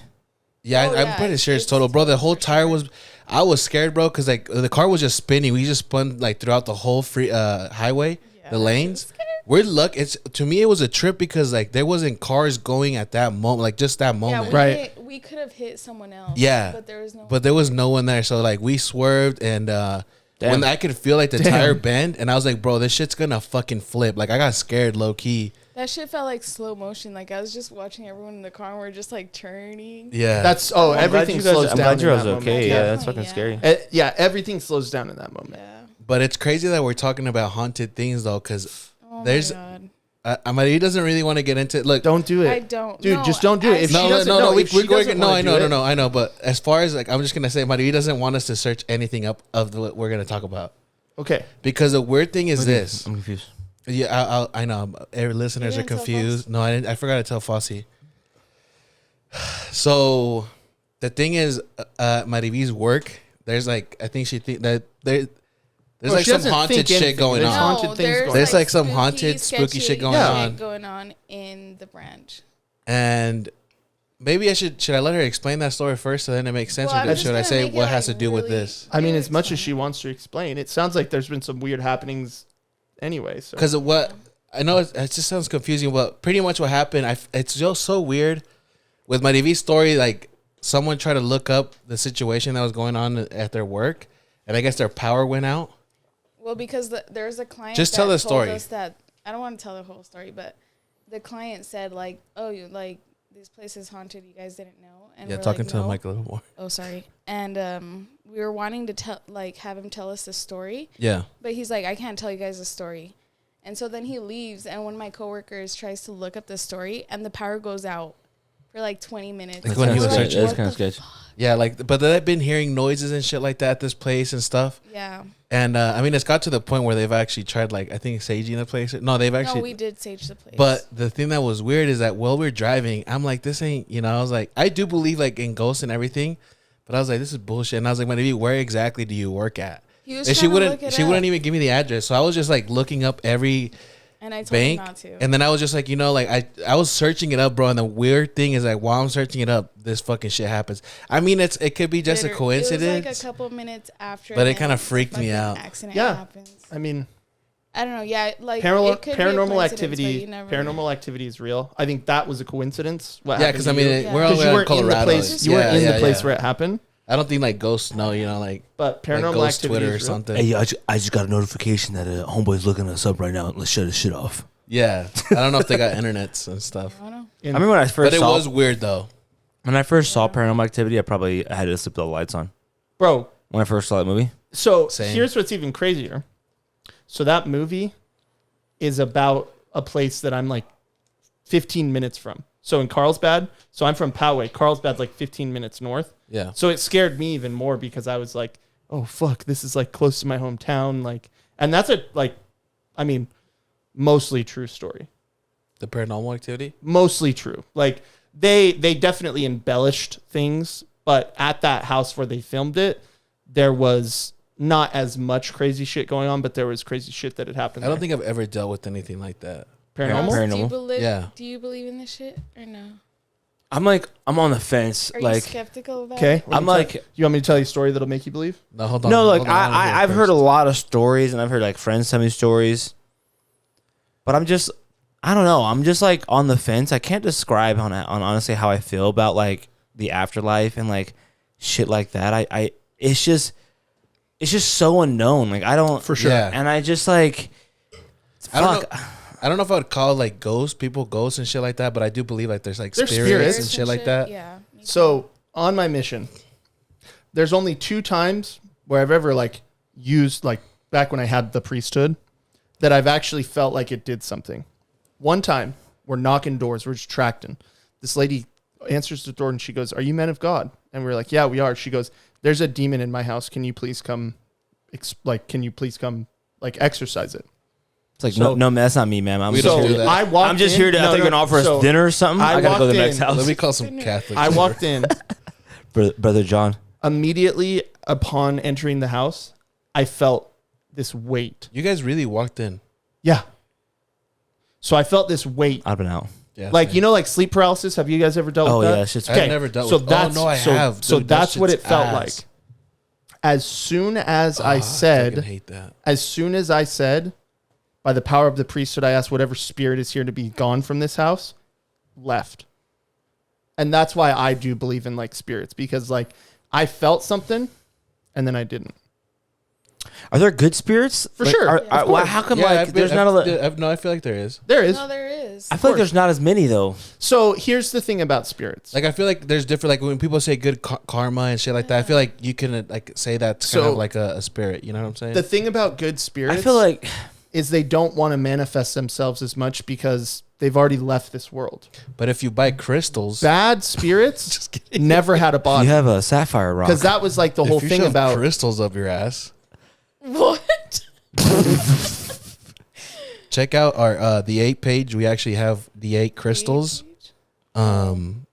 Yeah, Oh, I'm yeah, pretty sure it's it's total, bro. The total whole for tire sure. was. I was scared, bro, because like the car was just spinning. We just spun like throughout the whole free highway, the lanes. We're luck. It's to me, it was a trip because like there wasn't cars going at that moment, like just that Yeah, moment. Right. We could have hit someone else. Yeah. but there was no. But there was no one there, so like we swerved, and when I could feel like the tire bend, and I was like, bro, this shit's gonna fucking flip. Like I got scared, low key. That shit felt like slow motion. Like I was just watching everyone in the car and we're just like turning. Yeah, That's I'm glad everything you guys- slows I'm down. glad in you're that okay. moment. Yeah, that's Definitely, fucking yeah. scary. Yeah, everything slows down in that moment. Yeah. But it's crazy that we're talking about haunted things though, because Oh there's. my God. Amari doesn't really want to get into it. Look, Don't do it. I don't. Dude, No, just don't do it. If she no, doesn't no, know, no. if she We're going. doesn't No, wanna I do know, it- no, no, I know. But as far as like, I'm just gonna say, Amari doesn't want us to search anything up of what we're gonna talk about Okay. because the weird thing is this. I'm confused. Yeah, I know. Every listeners are didn't tell confused. No, I didn't. I forgot to tell Fossey. So, the thing is, Marivi's work. There's like, I think she think that there's Well, like she some doesn't haunted think shit anything. going There's on. haunted things there's going There's on. like some spooky, haunted, spooky sketchy shit going shit on. going on in the branch. And maybe I should I let her explain that story first, so then it makes sense, Well, I'm or just should I gonna say make it, what has to like, do with really- this? I mean, Really as much as she explain. wants to explain, it sounds like there's been some weird happenings anyway. So. Because what I know, it just sounds confusing, but pretty much what happened, it's just so weird with Marivi's story. Like someone tried to look up the situation that was going on at their work, and I guess their power went out. Well, because there's a client. Just that tell the told story. us that I don't want to tell the whole story, but the client said like, "Oh, you like this place is haunted. You guys didn't know." And Yeah, we're talking like, to the "No." mic a little more. Oh, sorry. And we were wanting to have him tell us the story, Yeah, but he's like, "I can't tell you guys the story." And so then he leaves, and one of my coworkers tries to look up the story, and the power goes out for like 20 minutes. Like when he And was we're searching. That's "What kind of the sketch. yeah, like but they've been hearing noises and shit like that at this place and stuff. Yeah. And I mean, it's got to the point where they've actually tried, like, I think saging the place. No, they've actually. No, we did sage the place. But the thing that was weird is that while we're driving, I'm like, this ain't, I was like, I do believe like in ghosts and everything, but I was like, this is bullshit. And I was like, Marivi, where exactly do you work at? And she wouldn't even give me the address. So I was just like looking up every and I told bank, her not to. and then I was just like, like I was searching it up, bro. And the weird thing is like, while I'm searching it up, this fucking shit happens. I mean, it could be just a coincidence. It was like a couple minutes after, but it kind of freaked me out. Accident happens. I mean, I don't know. Yeah, like paranormal activity. Paranormal activity is real. I think that was a coincidence. Because I mean, we're all in Colorado. You weren't in the place where it happened. I don't think like ghosts know, but paranormal like activity Twitter or is real. something. Hey, I just got a notification that a homeboy's looking us up right now. Let's shut his shit off. Yeah, I don't know if they got internets and stuff. I don't know. I remember when I first But it was weird though. When I first saw Paranormal Activity, I had to sleep with the lights on. Bro. When I first saw that movie. So here's what's even crazier. So that movie is about a place that I'm like 15 minutes from. So in Carlsbad, so I'm from Poway. Carlsbad's like 15 minutes north. Yeah. So it scared me even more because I was like, oh fuck, this is like close to my hometown. Like, and that's mostly true story. The Paranormal Activity? Mostly true. Like they definitely embellished things, but at that house where they filmed it, there was not as much crazy shit going on, but there was crazy shit that had happened. I don't think I've ever dealt with anything like that. Paranormal? Do you believe in this shit or no? I'm on the fence. Are like, you skeptical about it? Okay. I'm like, you want me to tell you a story that'll make you believe? No, hold on. No, like hold on, I've heard a lot of stories, and I've heard like friends tell me stories, but I don't know. I'm just like on the fence. I can't describe on honestly how I feel about like the afterlife and like shit like that. It's just so unknown. Like I don't for sure. Yeah. And I just like fuck. I don't know if I would call like ghosts and shit like that, but I do believe like there's spirits and shit like that. Yeah. So on my mission, there's only 2 times where I've ever like used, like back when I had the priesthood, that I've actually felt like it did something. One time we're knocking doors, we're just tracting. This lady answers the door and she goes, "Are you men of God?" And we're like, "Yeah, we are." She goes, "There's a demon in my house. Can you please come exorcise it?" It's like no, that's not me, man. I'm just here to. I think you're gonna offer us dinner or something. I gotta go to the next house. Let me call some Catholics. I walked in. Brother John. Immediately upon entering the house, I felt this weight. You guys really walked in? Yeah. So I felt this weight. I've been out. Yeah, like, like sleep paralysis. Have you guys ever dealt with that? Oh yeah, shit's I've never dealt with that. I have. So that's what it felt like. As soon as I said, I hate that. As soon as I said, by the power of the priesthood, I ask whatever spirit is here to be gone from this house, left. And that's why I do believe in like spirits, because like I felt something and then I didn't. Are there good spirits? For sure. Well, how come there's not a... No, I feel like there is. There is. No, there is. I feel like there's not as many though. So here's the thing about spirits. Like I feel like there's different, like when people say good karma and shit like that, I feel like you can like say that's kind of like a spirit. You know what I'm saying? The thing about good spirits, I feel like, is they don't want to manifest themselves as much because they've already left this world. But if you buy crystals, bad spirits never had a body. You have a sapphire rock. Because that was like the whole thing about crystals up your ass. What? Check out our the 8 page. We actually have the 8 crystals, and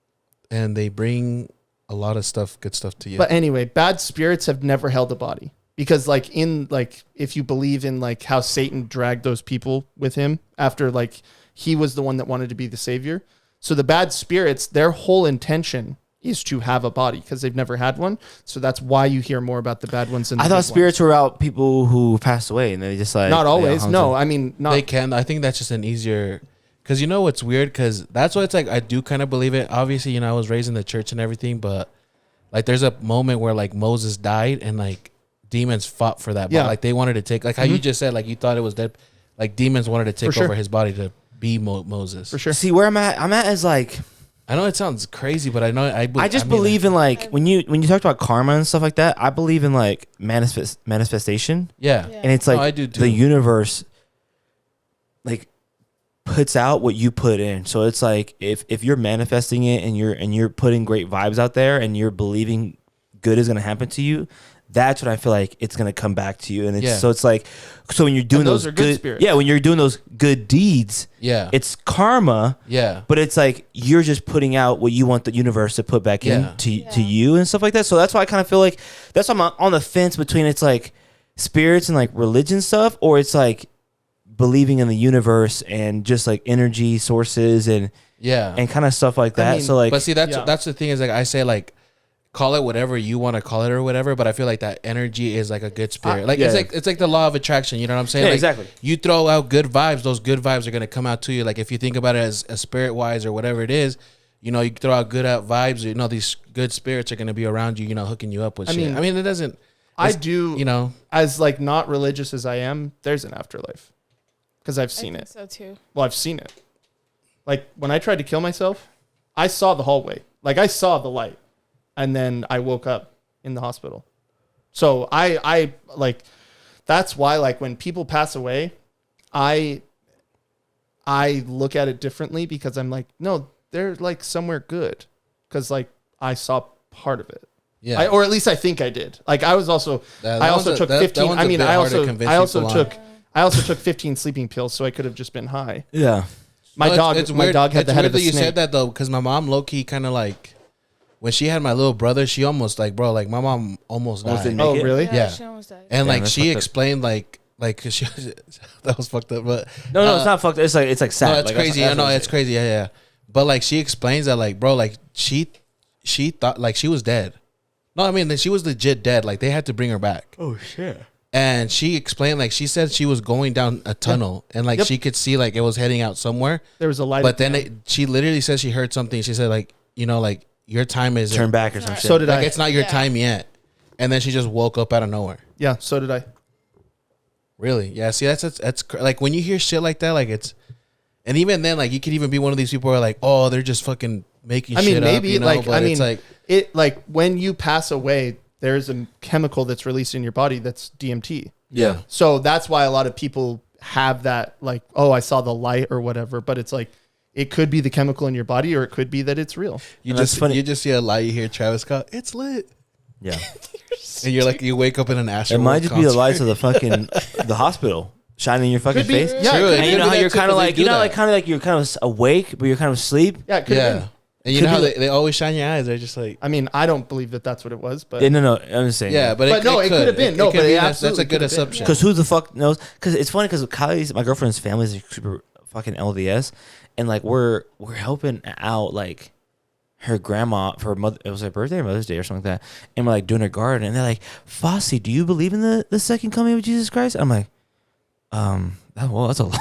they bring a lot of good stuff to you. But anyway, bad spirits have never held a body. Because like if you believe in like how Satan dragged those people with him after like he was the one that wanted to be the savior. So the bad spirits, their whole intention is to have a body because they've never had one. So that's why you hear more about the bad ones. I thought spirits were about people who passed away and they just like... Not always. No, I mean... not. They can. I think that's just an easier... Because you know what's weird? Because that's why it's like I do kind of believe it. Obviously, I was raised in the church and everything, but like there's a moment where like Moses died and like demons fought for that. Yeah. Like they wanted to take... Like how you just said, like you thought it was dead. Like demons wanted to take over his body to be Moses. For sure. See, where I'm at is like... I know it sounds crazy, but I know I believe in like when you talked about karma and stuff like that. I believe in like manifestation. Yeah. And it's like I do too. The universe like puts out what you put in. So it's like if you're manifesting it and you're putting great vibes out there and you're believing good is gonna happen to you, that's when I feel like it's gonna come back to you. And it's Yeah. so it's like, so when you're doing And those those are good good spirits. yeah, when you're doing those good deeds, Yeah. it's karma. Yeah. But it's like you're just putting out what you want the universe to put back Yeah. to you and stuff like that. So that's why I kind of feel like that's why I'm on the fence between it's like spirits and like religion stuff, or it's like believing in the universe and just like energy sources and Yeah. kind of stuff like that. mean, So like, But see, Yeah. that's the thing is like I say like call it whatever you want to call it or whatever. But I feel like that energy is like a good spirit. Like yeah. it's like the law of attraction. You know what I'm saying? Yeah, Like, exactly. You throw out good vibes, those good vibes are gonna come out to you. Like if you think about it as a spirit wise or whatever it is, you know, you throw out good out vibes. You know, these good spirits are gonna be around you. You know, hooking you up with shit. I mean, it doesn't. I it's- do, You know. as like not religious as I am, there's an afterlife because I've seen I think it. so too. Well, I've seen it. Like when I tried to kill myself, I saw the hallway. Like I saw the light, and then I woke up in the hospital. So I like, that's why like when people pass away, I look at it differently because I'm like, no, they're like somewhere good because like I saw part of it. Yeah. Or at least I think I did. Like I was also, That I also one's a- took that 15. one's I a mean, bit I hard to also, convince I also people took, on. I also took 15 sleeping pills, so I could have just been high. yeah, My No, dog, it's my weird. dog had It's the head weird of a that you snake. said that though, because my mom low key kind of like when she had my little brother, she almost like my mom almost Almost died. didn't Oh, make it? really? Yeah. She almost died. And Damn, like that's she fucked up. explained like cause she that was fucked up, but no, it's not fucked. It's like sad. no, it's Like, crazy. that's No, what I'm it's saying. crazy. Yeah. But like she explains that like bro, like she thought like she was dead. No, I mean she was legit dead. Like they had to bring her back. Oh shit. And she explained like she said she was going down a tunnel and like Yep. she could see like it was heading out somewhere. There was a light. But at the then end. she literally said she heard something. She said like, you know, like your time is Turn back or some shit. So did like I. it's not your Yeah. time yet. And then she just woke up out of nowhere. Yeah, so did I. Really? Yeah. See, like when you hear shit like that, like it's, and even then, like you could even be one of these people who are like, oh, they're just fucking making I shit mean, maybe up, you know? like But I mean, it's like, it like when you pass away, there's a chemical that's released in your body that's DMT. Yeah. So that's why a lot of people have that like, oh, I saw the light or whatever. But it's like it could be the chemical in your body, or it could be that it's real. you And that's just funny. you just see a lie. You hear Travis Scott, it's lit, Yeah. and you're like, you wake up in an It astral. might just be the lights of the fucking the hospital shining in your fucking Could be. face. Yeah, True, it could it And be. you know how that you're too, kind of 'cause they like do that. you're kind of awake, but you're kind of asleep. Yeah, it could have Yeah. been. And you Could know how be they always shine your eyes. They're just like, I mean, I don't believe that that's what it was, but Yeah, no, I'm just saying. yeah, but But no, it could have been. No, could but be. it That's a absolutely good could have been. assumption. Because who the fuck knows? Because it's funny because Kylie's my girlfriend's family is super fucking LDS, and like we're helping out like her grandma for her mother. It was her birthday or Mother's Day or something like that, and we're like doing her garden, and they're like, "Fossey, do you believe in the second coming of Jesus Christ?" I'm like, well, that's a lot.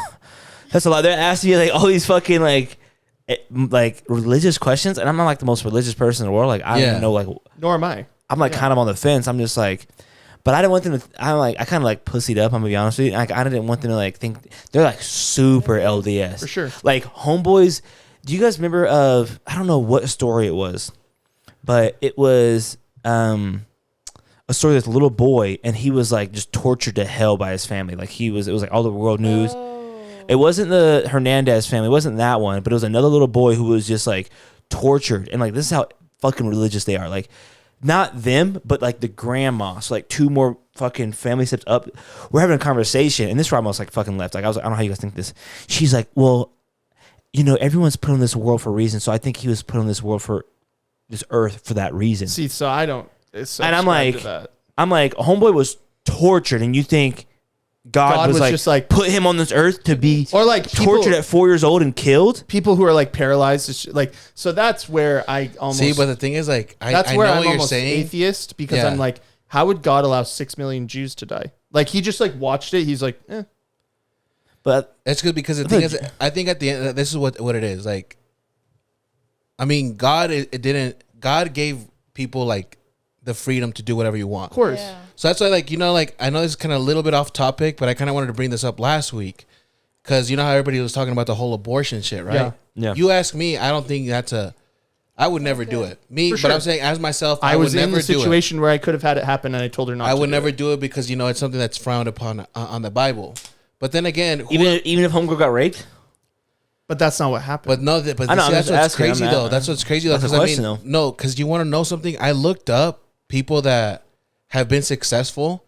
That's a lot. They're asking you like all these fucking like religious questions, and I'm not like the most religious person in the world. Like I don't Yeah. even know like nor am I. I'm like kind of on the fence. I'm just like, but I didn't want them to. I kind of like pussied up. I'm gonna be honest with you. Like I didn't want them to like think they're like super LDS For sure. Like homeboys. Do you guys remember of? I don't know what story it was, but it was a story of this little boy, and he was like just tortured to hell by his family. Like it was like all the world news. Oh. It wasn't the Hernandez family. It wasn't that one, but it was another little boy who was just like tortured. And like, this is how fucking religious they are. Like, not them, but like the grandma. So like two more fucking family steps up. We're having a conversation, and this grandma was like fucking left. Like, I was like, I don't know how you guys think this. She's like, well, you know, everyone's put on this world for a reason. So I think he was put on this world for this earth for that reason. See, so I don't. And I'm subscribe like, to that. homeboy was tortured, and you think God was like, just like, put him on this earth to be or like tortured people, at 4 years old and killed? people who are like paralyzed. Like, so that's where I almost See, but the thing is, like, that's I where know I'm what you're almost saying. atheist because Yeah. I'm like, how would God allow 6 million Jews to die? Like he just like watched it. He's like, eh. But That's good because the thing is, I think at the end, this is what it is. Like, I mean, God, it didn't. God gave people like the freedom to do whatever you want. Of course. Yeah. So that's why, like, you know, like I know this is kind of a little bit off topic, but I kind of wanted to bring this up last week because you know how everybody was talking about the whole abortion shit, right? Yeah. Yeah. You ask me, I don't think I would never do it. Me, For but sure. I'm saying as myself, I would was in never the do it. situation where I could have had it happen, and I told her not. I to would do never it. do it because you know it's something that's frowned upon on the Bible. But then again, even if homegirl got raped, But that's not what happened. But no, but I know, see, I'm that's just what's asking, crazy I'm though. not- That's what's crazy though. That's a Because I question, mean, though. no, because you want to know something. I looked up people that have been successful,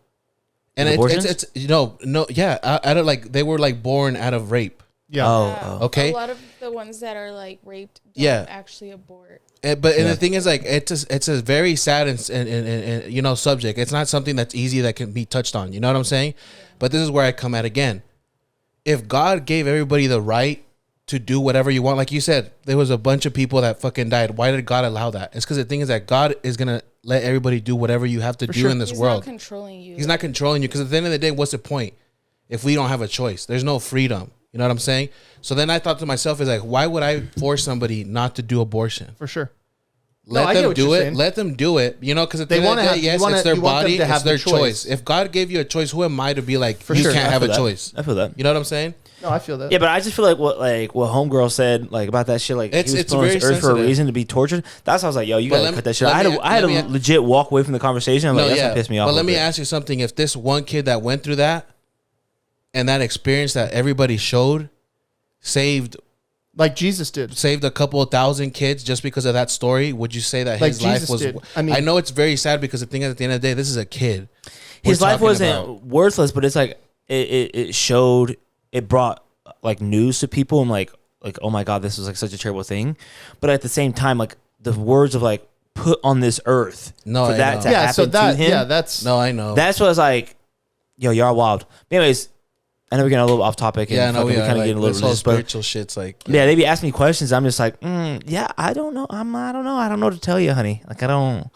and Abortions? it's I don't like they were like born out of rape. Yeah. Oh. Okay. A lot of the ones that are like raped don't Yeah. actually abort. And the thing is, like, it's a very sad and subject. It's not something that's easy that can be touched on. You know what I'm saying? Yeah. But this is where I come at again. If God gave everybody the right to do whatever you want, like you said, there was a bunch of people that fucking died. Why did God allow that? It's because the thing is that God is gonna let everybody do whatever you have to do in this world. He's not controlling you. He's not controlling you, because at the end of the day, what's the point if we don't have a choice? There's no freedom. You know what I'm saying? So then I thought to myself, is like, why would I force somebody not to do abortion? For sure. Let them do it. Let them do it. You know, because at the end of the day, yes, it's their body, it's their choice. If God gave you a choice, who am I to be like, you can't have a choice? I feel that. You know what I'm saying? No, I feel that. Yeah, but I just feel like what Homegirl said like about that shit, like It's he was put on very this earth for a sensitive. ready to be tortured. That's why I was like, yo, you gotta cut that shit. I had to legit walk away from the conversation. I'm like, that's gonna piss me off. But let me ask you something. If this one kid that went through that and that experience that everybody showed saved like Jesus did, saved a couple of thousand kids just because of that story, would you say that like his life Jesus was? did. I mean, I know it's very sad because the thing is, at the end of the day, this is a kid. His life wasn't worthless, but it's like it showed, it brought like news to people and like oh my God, this was like such a terrible thing. But at the same time, like the words of like put on this earth for that to happen to him. Yeah, that's I know. That's what I was like, yo, y'all wild. Anyways, I know we're getting a little off topic. And we kind of getting a little this whole religious, but spiritual shit's like yeah, they be asking me questions. I'm just like, yeah, I don't know. I don't know. I don't know what to tell you, honey. Like I don't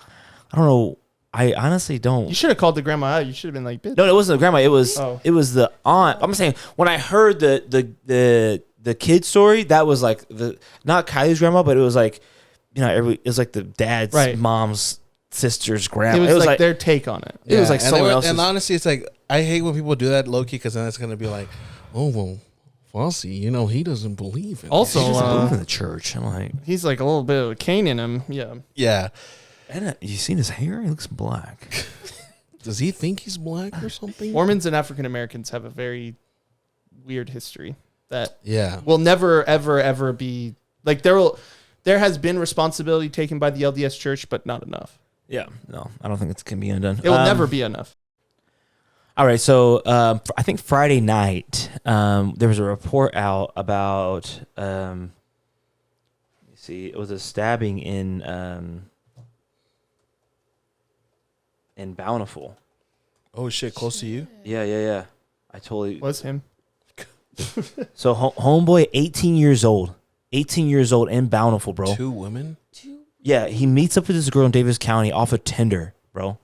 know. I honestly don't. You should have called the grandma out. You should have been like, bitch. No, it wasn't the grandma. It was the aunt. I'm saying when I heard the kid story, that was like not Kylie's grandma, but it was like, it was like the dad's mom's sister's grandma. It was like their take on it. It was like someone else's. And honestly, it's like I hate when people do that low key, because then it's gonna be like, oh well, Fossey, he doesn't believe in. Also, he doesn't believe in the church. I'm like, he's like a little bit of a Cain in him. Yeah. Yeah. And you seen his hair? He looks black. Does he think he's black or something? Mormons and African Americans have a very weird history that Yeah. will never, ever, ever be like there has been responsibility taken by the LDS Church, but not enough. Yeah, no, I don't think it can be undone. It will never be enough. All right, so I think Friday night there was a report out about let me see, it was a stabbing in Bountiful. Oh shit, close to you? Yeah. I totally Was him. So homeboy, 18 years old in Bountiful, bro. 2 women? Yeah, he meets up with this girl in Davis County off of Tinder, bro.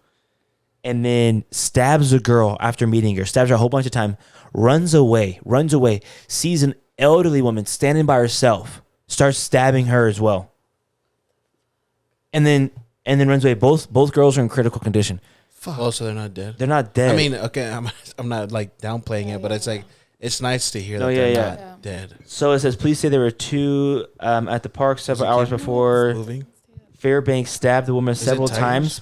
And then stabs a girl after meeting her. Stabs her a whole bunch of time. Runs away. Sees an elderly woman standing by herself. Starts stabbing her as well. And then runs away. Both girls are in critical condition. Fuck. Oh, so they're not dead? They're not dead. I mean, okay, I'm not like downplaying it, but it's like, it's nice to hear that they're not dead. So it says, police say there were 2 at the park several hours before Moving? Fairbanks stabbed the woman several times.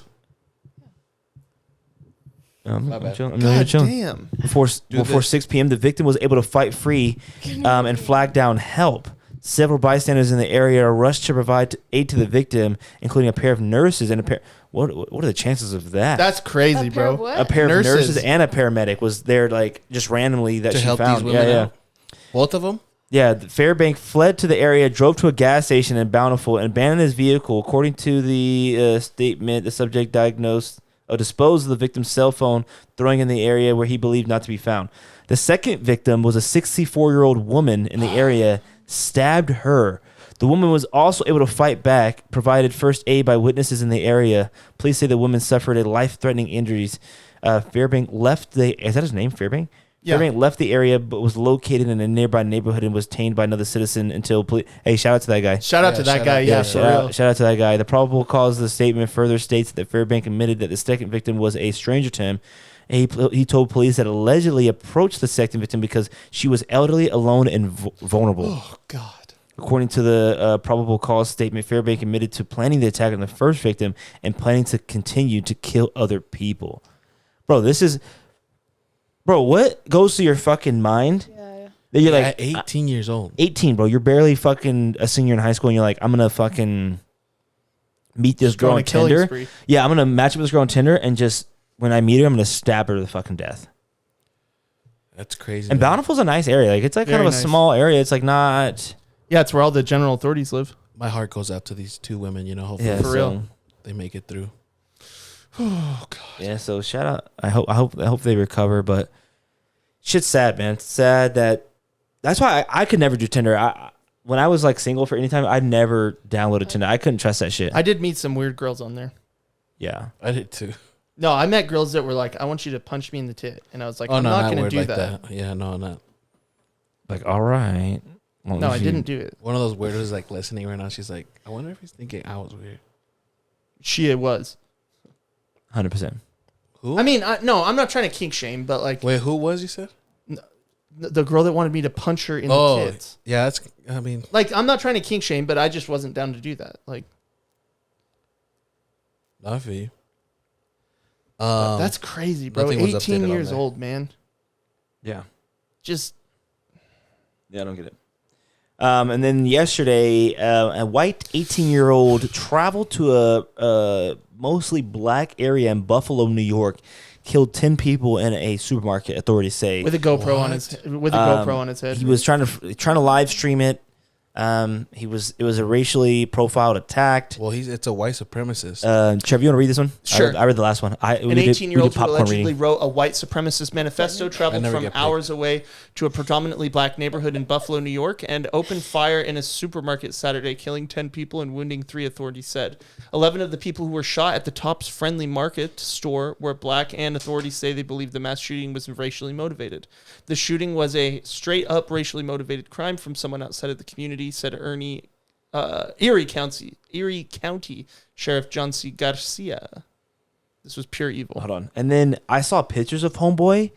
I'm chilling. Damn. Before 6 p.m., the victim was able to fight free and flag down help. Several bystanders in the area rushed to provide aid to the victim, including a pair of nurses and a pair. What are the chances of that? That's crazy, bro. What? A pair of nurses and a paramedic was there, like just randomly that To she help found. these women out? Both of them? Yeah, Fairbank fled to the area, drove to a gas station in Bountiful, and abandoned his vehicle. According to the statement, the subject disposed of the victim's cell phone, throwing in the area where he believed not to be found. The second victim was a 64-year-old woman in the area, stabbed her. The woman was also able to fight back, provided first aid by witnesses in the area. Police say the woman suffered a life-threatening injuries. Fairbank left is that his name, Fairbank? Yeah. Fairbank left the area but was located in a nearby neighborhood and was detained by another citizen until Hey, shout out to that guy. Shout out to that guy. Yeah, shout out to that guy. The probable cause of the statement further states that Fairbank admitted that the second victim was a stranger to him. He told police that allegedly approached the second victim because she was elderly, alone, and vulnerable. Oh, God. According to the probable cause statement, Fairbank admitted to planning the attack on the first victim and planning to continue to kill other people. Bro, what goes through your fucking mind? Yeah. That you're like at 18 years old. 18, bro. You're barely fucking a senior in high school, and you're like, I'm gonna fucking meet this girl on Tinder. Yeah, I'm gonna match up with this girl on Tinder and just when I meet her, I'm gonna stab her to the fucking death. That's crazy. And man. Bountiful's a nice area. Like it's like kind Very of a nice. small area. It's like not. Yeah, it's where all the general authorities live. My heart goes out to these two women. You know, hopefully Yeah, For real. they make it through. Oh god. Yeah, so shout out. I hope they recover, but shit's sad, man. It's sad that's why I could never do Tinder. When I was like single for any time, I never downloaded Tinder. I couldn't trust that shit. I did meet some weird girls on there. Yeah. I did too. No, I met girls that were like, I want you to punch me in the tit. And I was like, I'm no, not going to weird do like that. Yeah, no, not. Like, all right. Well, No, I you- didn't do it. One of those weirdos is like listening right now. She's like, I wonder if he's thinking I was weird. She was. 100%. Who? I mean, no, I'm not trying to kink shame, but like Wait, who was you said? the girl that wanted me to punch her in the tits. yeah, that's. I mean, Like, I'm not trying to kink shame, but I just wasn't down to do that. Like, I feel you. that's crazy, bro. nothing was 18 updated on years there. old, man. Yeah. Just Yeah, I don't get it. And then yesterday, a white 18-year-old traveled to a mostly black area in Buffalo, New York, killed 10 people in a supermarket. Authorities say with a GoPro on his GoPro on his head. he was trying to live stream it. It was a racially profiled attack. well, it's a white supremacist. Trev, you want to read this one? Sure. I read the last one. An 18-year-old who allegedly wrote a white supremacist manifesto traveled never from get paid. hours away to a predominantly black neighborhood in Buffalo, New York, and opened fire in a supermarket Saturday, killing 10 people and wounding 3, authorities said. 11 of the people who were shot at the Tops Friendly Market store were black, and authorities say they believe the mass shooting was racially motivated. The shooting was a straight-up racially motivated crime from someone outside of the community, said Erie County Sheriff John C. Garcia. This was pure evil. Hold on. And then I saw pictures of Homeboy,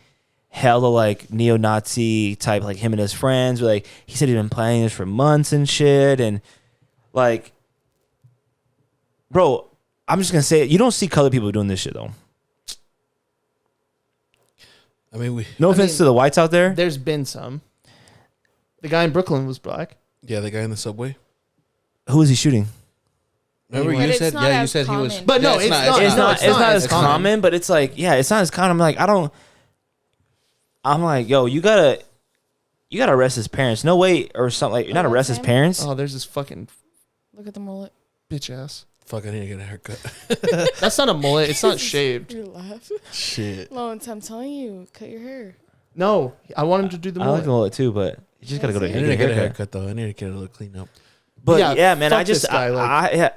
hella like neo-Nazi type, like him and his friends. Like he said he'd been planning this for months and shit. And like, bro, I'm just gonna say it. You don't see colored people doing this shit though. I mean, No offense to the whites out there. There's been some. The guy in Brooklyn was black. yeah, the guy in the subway. Who is he shooting? Remember But you it's said, not yeah, you as said he was. common. But no, yeah, it's not. It's No, not. it's It's not not as as common, common. but it's like, yeah, it's not as common. I'm like, I'm like, yo, you gotta arrest his parents. No way, or something like, you're not Oh, arrest his okay. parents. Oh, there's this fucking Look at the mullet. bitch ass. Fuck, I need to get a haircut. That's not a mullet. It's not shaved. You laugh. Shit. Lawrence, I'm telling you, cut your hair. No, I want him to do the I mullet. like the mullet too, but you just gotta go to That's I it. need to get a haircut. haircut though. I need to get it a little clean up. But Yeah, yeah, man, fuck I just this guy, I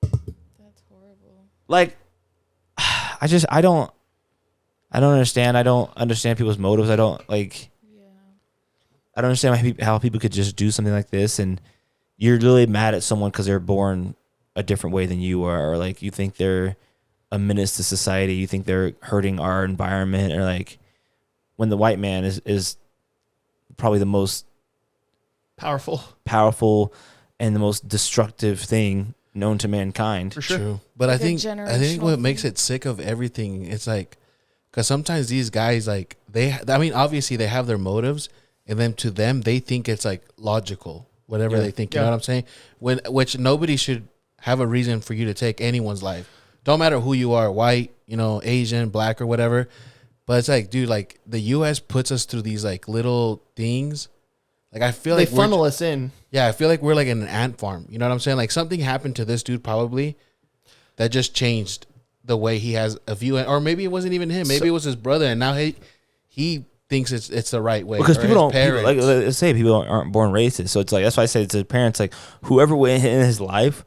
That's horrible. like I don't understand. I don't understand people's motives. I don't like. Yeah. I don't understand how people could just do something like this, and you're really mad at someone because they're born a different way than you are, or like you think they're a menace to society. You think they're hurting our environment, or like when the white man is probably the most Powerful. powerful and the most destructive thing known to mankind. For sure. True. But Like a I think generational what makes thing. it sick of everything, it's like, because sometimes these guys, like, I mean, obviously they have their motives, and then to them, they think it's like logical, whatever Yeah. they think. You Yeah. know what I'm saying? Which nobody should have a reason for you to take anyone's life. Don't matter who you are, white, Asian, black, or whatever. But it's like, dude, like the U.S. puts us through these like little things. Like I feel They like funnel us in. yeah, I feel like we're like in an ant farm. You know what I'm saying? Like something happened to this dude probably that just changed the way he has a view, or maybe it wasn't even him. Maybe it was his brother, and now he thinks it's the right way. Because or people his don't parents. like let's say people aren't born racist, so it's like that's why I say to the parents, like whoever went in his life,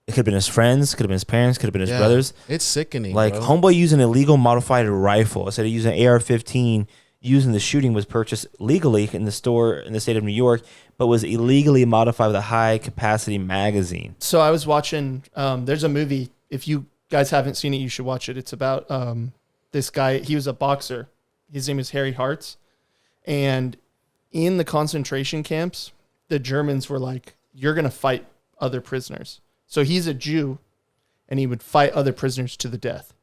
it could have been his friends, could have been his parents, could have been his Yeah. brothers. It's sickening. Like bro. homeboy using an illegal modified rifle instead of using an AR-15. Using the shooting was purchased legally in the store in the state of New York, but was illegally modified with a high capacity magazine. So I was watching. There's a movie. If you guys haven't seen it, you should watch it. It's about this guy. He was a boxer. His name is Harry Hartz, and in the concentration camps, the Germans were like, "You're gonna fight other prisoners." So he's a Jew, and he would fight other prisoners to the death,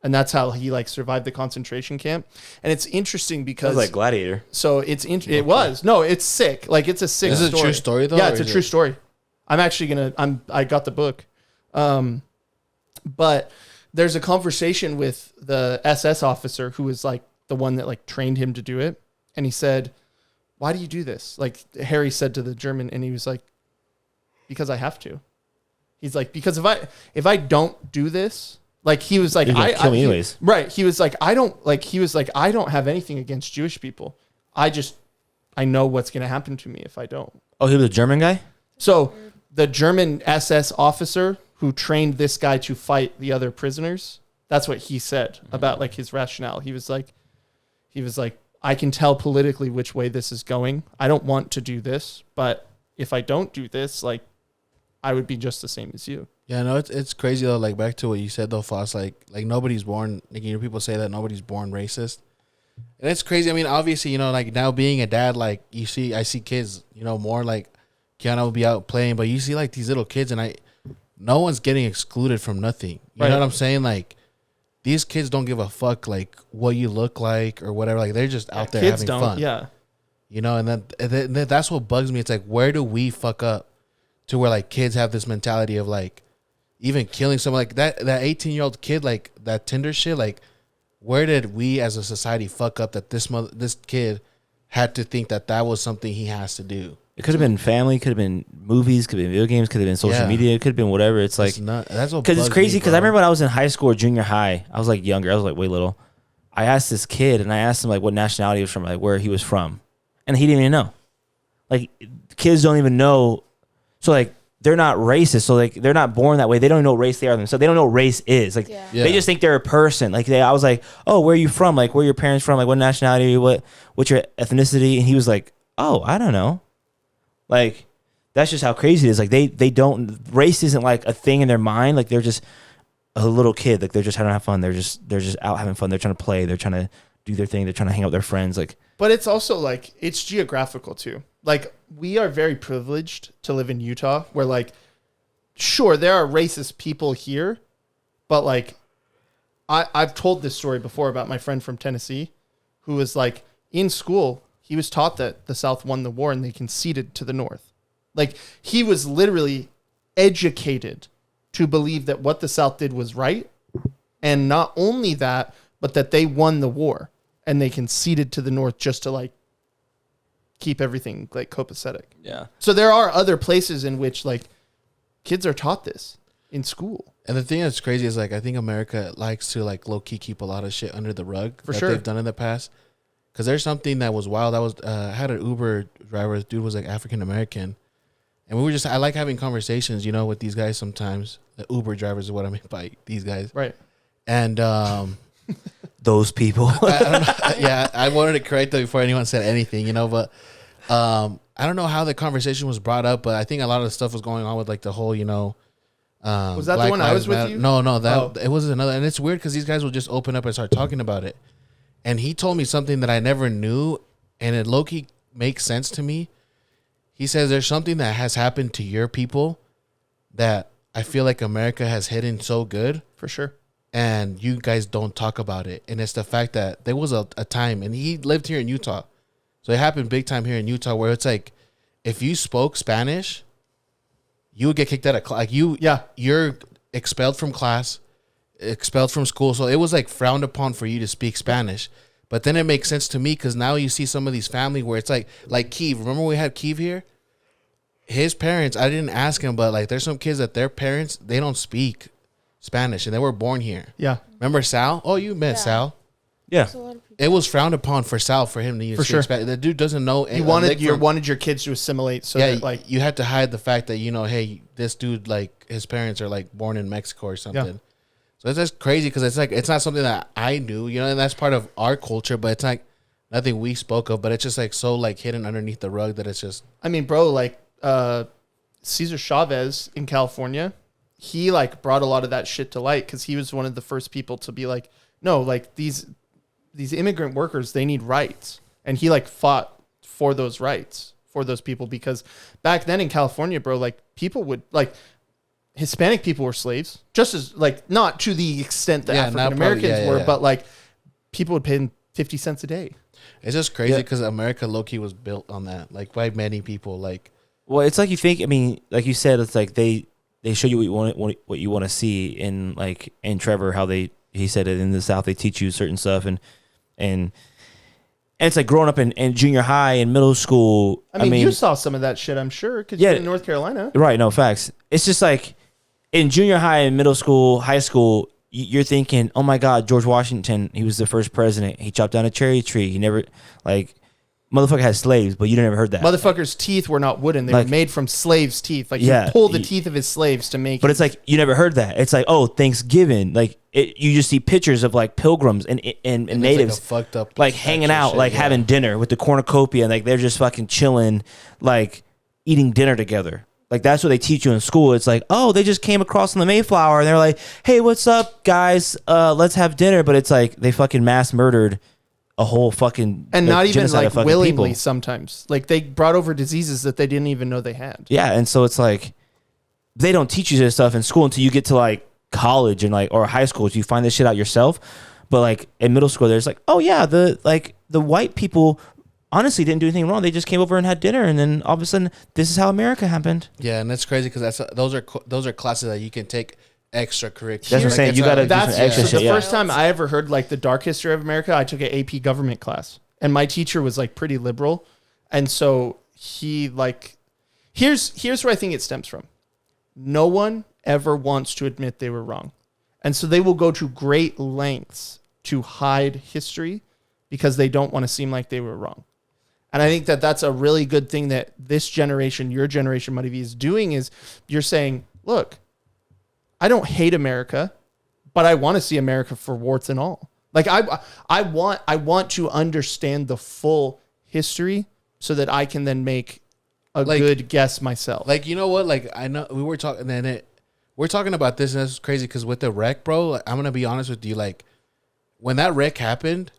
and that's how he like survived the concentration camp. And it's interesting because Gladiator. so it was no, it's sick. Like it's a sick. Is it a story. true story, though, Yeah, or it's a is true it- story. I'm actually gonna. I got the book, but there's a conversation with the SS officer who was like the one that like trained him to do it. And he said, why do you do this? Like Harry said to the German, and he was like, because I have to. He's like, because if I don't do this, like he was like, kill me anyways. Right. He was like, I don't have anything against Jewish people. I know what's going to happen to me if I don't. Oh, he was a German guy? So the German SS officer who trained this guy to fight the other prisoners, that's what he said about like his rationale. He was like, I can tell politically which way this is going. I don't want to do this, but if I don't do this, like I would be just the same as you. Yeah, no, it's crazy though. Like back to what you said though, Foss. Like nobody's born. Like, you know, people say that nobody's born racist, and it's crazy. I mean, obviously, you know, like now being a dad, like I see kids, you know, more like Keanu will be out playing, but you see like these little kids, and no one's getting excluded from nothing. You know what I'm saying? Like these kids don't give a fuck like what you look like or whatever. Like they're just out there kids having don't, fun. Yeah. You know, and then that's what bugs me. It's like, where do we fuck up to where like kids have this mentality of like even killing someone, like that 18-year-old kid, like that Tinder shit. Like, where did we as a society fuck up that this kid had to think that was something he has to do? It could have been family, could have been movies, could have been video games, could have been social media, it could have been whatever. It's like, that's what because it's crazy. Because I bro. remember when I was in high school or junior high, I was like younger, I was like way little. I asked this kid, and I asked him like what nationality he was from, like where he was from, and he didn't even know. Like kids don't even know, so like they're not racist. So like they're not born that way. They don't know what race they are themselves. They don't know what race is. Like they just think they're a person. Like I was like, oh, where are you from? Like where are your parents from? Like what nationality? What's your ethnicity? And he was like, oh, I don't know. Like that's just how crazy it is. Like they don't, race isn't like a thing in their mind. Like they're just a little kid. Like they're just trying to have fun. They're just out having fun. They're trying to play. They're trying to do their thing. They're trying to hang out with their friends. Like, but it's also like it's geographical too. Like we are very privileged to live in Utah, where like, sure, there are racist people here, but like, I've told this story before about my friend from Tennessee, who was like in school. He was taught that the South won the war and they conceded to the North. Like he was literally educated to believe that what the South did was right. And not only that, but that they won the war and they conceded to the North just to like keep everything like copacetic. yeah. So there are other places in which like kids are taught this in school. And the thing that's crazy is like I think America likes to like low key keep a lot of shit under the rug For that sure. they've done in the past. Because there's something that was wild. I was had an Uber driver. This dude was like African American, and we were I like having conversations, you know, with these guys sometimes. The Uber drivers is what I mean by these guys, Right. And Those people. I don't know. Yeah, I wanted to correct them before anyone said anything, you know. But I don't know how the conversation was brought up, but I think a lot of the stuff was going on with like the whole, you know. Was that Black the one I Lives was with Matter. you? No, that it was another, and it's weird because these guys will just open up and start talking about it. And he told me something that I never knew, and it low-key makes sense to me. He says there's something that has happened to your people that I feel like America has hidden so good. For sure. And you guys don't talk about it. And it's the fact that there was a time, and he lived here in Utah. So it happened big time here in Utah, where it's like, if you spoke Spanish, you would get kicked out of class. Like you're expelled from class, expelled from school. So it was like frowned upon for you to speak Spanish. But then it makes sense to me because now you see some of these family where it's like Keith. Remember we had Keith here? His parents, I didn't ask him, but like there's some kids that their parents, they don't speak Spanish and they were born here. Yeah. Remember Sal? Oh, you met Sal. Yeah. There's a lot of people. It was frowned upon for Sal for him to use Spanish. The dude doesn't know. You wanted your kids to assimilate, so that like you had to hide the fact that, you know, hey, this dude, like his parents are like born in Mexico or something. Yeah. So it's just crazy because it's like it's not something that I knew, you know, and that's part of our culture, but it's like nothing we spoke of, but it's just like so like hidden underneath the rug that it's just. I mean, bro, like Cesar Chavez in California, he like brought a lot of that shit to light because he was one of the first people to be like, no, like these immigrant workers, they need rights, and he like fought for those rights for those people because back then in California, bro, like people would like. Hispanic people were slaves, just as like not to the extent that African Americans were, but like people would pay them 50 cents a day. It's just crazy because America low-key was built on that, like by many people. Like, Well, it's like you think. I mean, like you said, it's like they they show you what you want to see in like in Trevor, how he said it in the South, they teach you certain stuff and it's like growing up in junior high and middle school. I mean, you saw some of that shit, I'm sure, because you're in North Carolina. Right, no, facts. It's just like in junior high and middle school, high school, you're thinking, oh my God, George Washington, he was the first president. He chopped down a cherry tree. He never, like, motherfucker had slaves, but you never heard that. Motherfucker's teeth were not wooden. They were made from slaves' teeth. Like, yeah, he pulled the teeth of his slaves to make But it's like, you never heard that. It's like, oh, Thanksgiving. Like, you just see pictures of, like, pilgrims and natives, like fucked up, like, hanging out, shit, like, having dinner with the cornucopia. And, like, they're just fucking chilling, like, eating dinner together. Like, that's what they teach you in school. It's like, oh, they just came across on the Mayflower. And they're like, hey, what's up, guys? Let's have dinner. But it's like, they fucking mass murdered a whole fucking and not even like willingly people. Sometimes. Like they brought over diseases that they didn't even know they had. Yeah, and so it's like they don't teach you this stuff in school until you get to like college and like or high school. So you find this shit out yourself. But like in middle school, there's like, oh yeah, the white people honestly didn't do anything wrong. They just came over and had dinner, and then all of a sudden, this is how America happened. Yeah, and that's crazy because those are classes that you can take extracurricular. That's what I'm saying. You got to do some extra shit. The first time I ever heard like the dark history of America, I took an AP government class, and my teacher was like pretty liberal, and so he like, here's where I think it stems from. No one ever wants to admit they were wrong, and so they will go to great lengths to hide history because they don't want to seem like they were wrong. And I think that that's a really good thing that this generation, your generation, Marivi, is doing is you're saying, look, I don't hate America, but I want to see America for warts and all. Like I want to understand the full history so that I can then make a good guess myself. Like, you know what? Like, I know we were talking, we're talking about this, and that's crazy because with the wreck, bro, like, I'm going to be honest with you. Like, when that wreck happened,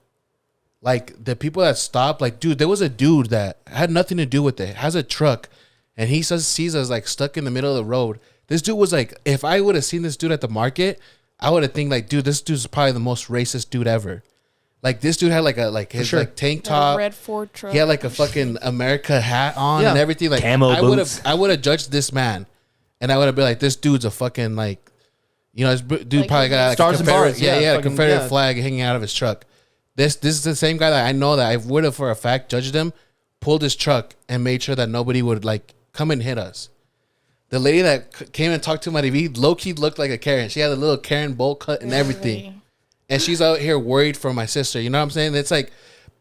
like, the people that stopped, like, dude, there was a dude that had nothing to do with it, has a truck, and he sees us, like, stuck in the middle of the road. This dude was like, if I would have seen this dude at the market, I would have think, like, dude, this dude's probably the most racist dude ever. Like, this dude had, his tank top. Red Ford truck. He had, like, a fucking America hat on and everything. Like, camo boots. I would have judged this man, and I would have been like, this dude's a fucking, like, you know, this dude like probably got, like, stars and bars. Yeah, he had a Confederate flag hanging out of his truck. This is the same guy that I know that I would have, for a fact, judged him, pulled his truck, and made sure that nobody would, like, come and hit us. The lady that came and talked to Marivi, low-key looked like a Karen. She had a little Karen bowl cut and everything. And she's out here worried for my sister. You know what I'm saying? It's like,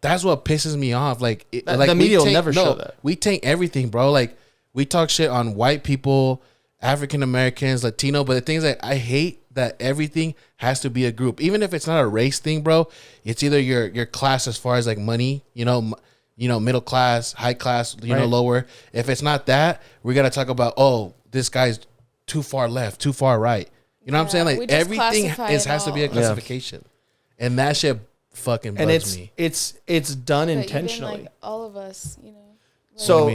that's what pisses me off. Like, the media will never show that. We take everything, bro. Like, we talk shit on white people, African Americans, Latino, but the thing is that I hate that everything has to be a group. Even if it's not a race thing, bro, it's either your class as far as like money, you know, middle class, high class, you know, lower. If it's not that, we got to talk about, oh, this guy's too far left, too far right. You know what I'm saying? Like, everything has to be a classification. Yeah. And that shit fucking bugs me. It's done but intentionally. Even, like, all of us, you know. Like, so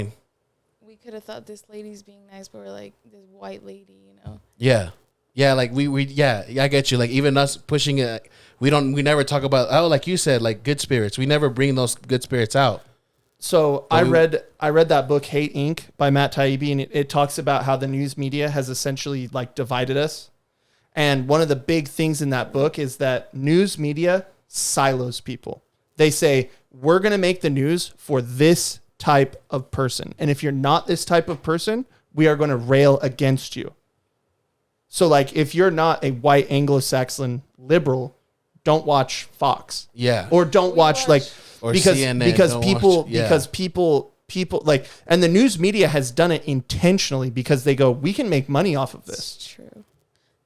we could have thought this lady's being nice, but we're like, this white lady, you know. Yeah. Yeah, like I get you. Like, even us pushing it, we never talk about, oh, like you said, like good spirits. We never bring those good spirits out. So I read that book Hate Inc. by Matt Taibbi, and it talks about how the news media has essentially like divided us. And one of the big things in that book is that news media silos people. They say, we're going to make the news for this type of person. And if you're not this type of person, we are going to rail against you. So like, if you're not a white Anglo-Saxon liberal, don't watch Fox. Yeah. Or don't watch like, or because CNN, because people like, and the news media has done it intentionally because they go, we can make money off of this. It's true.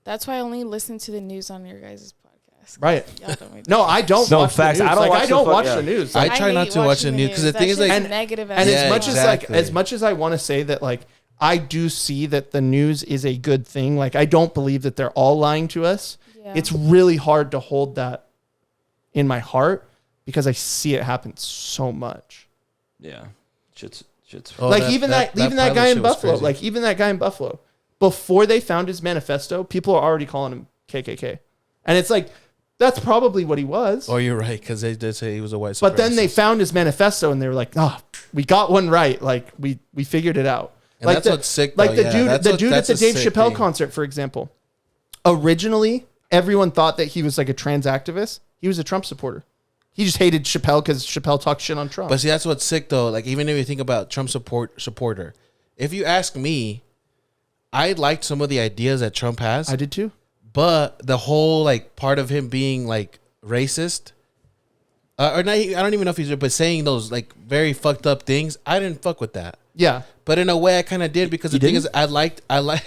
That's why I only listen to the news on your guys' podcast. Right. No, I don't watch facts. the news. I don't watch the news. I try not to watch the news because the thing is like, and negative. And as much as I want to say that, like, I do see that the news is a good thing. Like, I don't believe that they're all lying to us. Yeah. It's really hard to hold that in my heart because I see it happen so much. Yeah. Shit's like, even that guy in Buffalo, like, even that guy in Buffalo, before they found his manifesto, people are already calling him KKK. And it's like, that's probably what he was. Oh, you're right, because they did say he was a white supremacist. But then they found his manifesto and they were like, oh, we got one right. Like, we figured it out. And that's what's sick, though. Like the Yeah, dude, that's the what- dude at that's the a Dave sick Chappelle thing. concert, for example. Originally, everyone thought that he was like a trans activist. He was a Trump supporter. He just hated Chappelle because Chappelle talked shit on Trump. But see, that's what's sick though. Like even if you think about Trump supporter, if you ask me, I liked some of the ideas that Trump has. I did too. But the whole like part of him being like racist, or not, I don't even know if he's, but saying those like very fucked up things, I didn't fuck with that. Yeah. But in a way, I kind of did because the thing is, I liked I mean,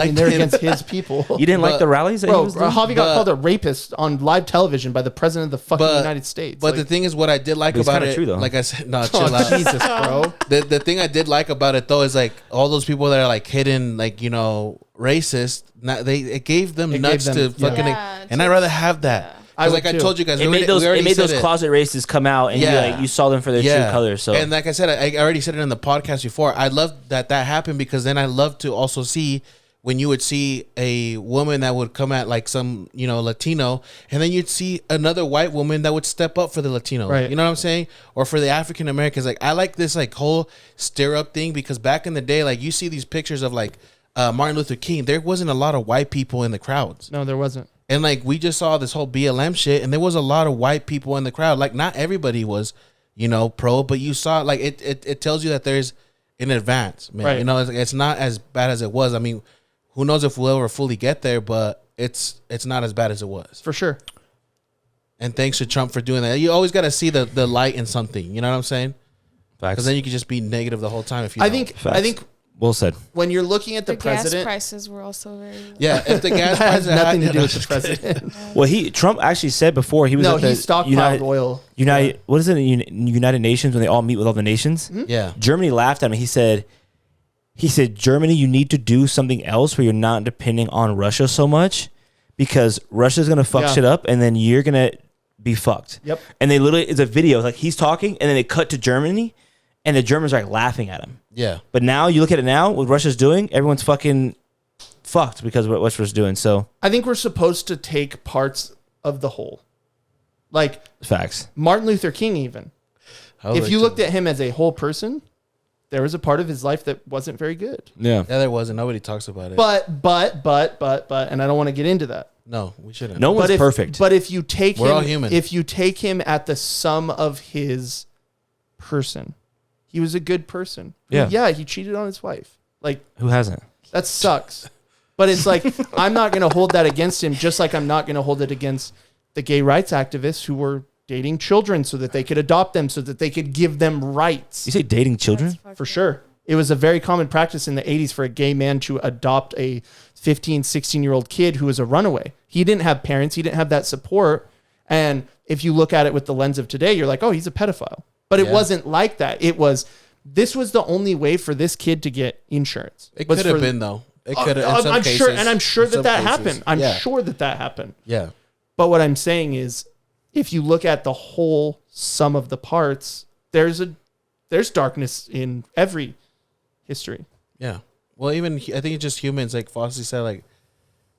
him. they're against his people. You didn't like But- the rallies that he Bro, was doing? Javi got called a rapist on live television by the president of the fucking United States. But the thing is, what I did like But it's about kinda it, true, though. like I said, no, chill oh, out. Jesus, bro. The thing I did like about it though is like all those people that are like hidden, like racist. It gave them It nuts gave to them- yeah. fucking, Yeah, and I'd rather have that. yeah. I 'Cause would like I too. told you guys, It made those closet racists come out, and you saw them for their true colors. So and like I said, I already said it in the podcast before. I love that happened because then I love to also see when you would see a woman that would come at like some Latino, and then you'd see another white woman that would step up for the Latino. Right. You know what I'm saying? Or for the African Americans. Like I like this like whole stir up thing because back in the day, like you see these pictures of like Martin Luther King. There wasn't a lot of white people in the crowds. No, there wasn't. And like we just saw this whole BLM shit, and there was a lot of white people in the crowd. Like not everybody was, pro, but you saw like it tells you that there's an advance, man. Right. It's not as bad as it was. I mean, who knows if we'll ever fully get there, but it's not as bad as it was. For sure. And thanks to Trump for doing that. You always got to see the light in something. You know what I'm saying? facts. Because then you could just be negative the whole time if you. I don't. think Well said. when you're looking at the, The gas president, prices were also very low. Yeah, if the gas that has prices nothing to had- do with the president. Well, Trump actually said before he was No, at the he stockpiled United, oil. United what is it? United Nations when they all meet with all the nations. Yeah. Germany laughed at him. He said, Germany, you need to do something else where you're not depending on Russia so much because Russia's gonna fuck Yeah. shit up and then you're gonna be fucked. Yep. And they literally, it's a video like he's talking and then they cut to Germany and the Germans are like laughing at him. Yeah. But now you look at it now, what Russia's doing, everyone's fucking fucked because of what Russia's doing. So I think we're supposed to take parts of the whole. Like facts. Martin Luther King, even. If you looked at him as a whole person, there was a part of his life that wasn't very good. Yeah. Yeah, there wasn't. Nobody talks about it. But, and I don't want to get into that. No, we shouldn't. No one's But perfect. But if you take We're him, all human. if you take him at the sum of his person, he was a good person. Yeah. Yeah, he cheated on his wife. Like, Who hasn't? that sucks. But it's like, I'm not going to hold that against him, just like I'm not going to hold it against the gay rights activists who were dating children so that they could adopt them, so that they could give them rights. You say dating children? That's fucked For up. sure. It was a very common practice in the 80s for a gay man to adopt a 15, 16-year-old kid who was a runaway. He didn't have parents. He didn't have that support. And if you look at it with the lens of today, you're like, oh, he's a pedophile. But it Yeah. wasn't like that. This was the only way for this kid to get insurance. It Was could have for- been though. It could have. I'm sure, and I'm sure in some that cases. happened. I'm Yeah. sure that happened. Yeah. But what I'm saying is, if you look at the whole sum of the parts, there's darkness in every history. Yeah. Well, even I think it's just humans. Like Fossey said, like,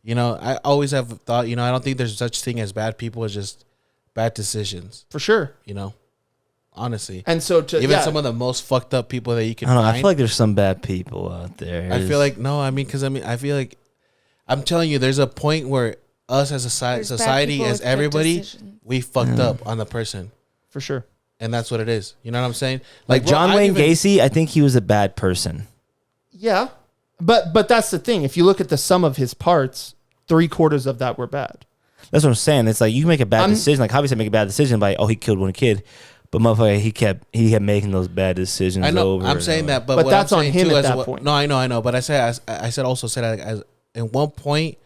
I always have thought, I don't think there's such thing as bad people. It's just bad decisions. For sure. Honestly. And so Even some of the most fucked up people that you can I don't know. find. I feel like there's some bad people out there. I feel like no. I mean, because I feel like I'm telling you, there's a point where us as a There's bad society, people as with good everybody, decisions. we fucked up on the person, for sure. and that's what it is. You know what I'm saying? like bro, John I Wayne even- Gacy, I think he was a bad person. Yeah. But that's the thing. If you look at the sum of his parts, 3/4 of that were bad. That's what I'm saying. It's like you make a bad I'm- decision. Like Javi said, make a bad decision by he killed one kid, but motherfucker, he kept making those bad decisions. I know. Over I'm and saying over. that, but But what that's I'm on saying him too at as that well- point. No, I know. But I said as in one point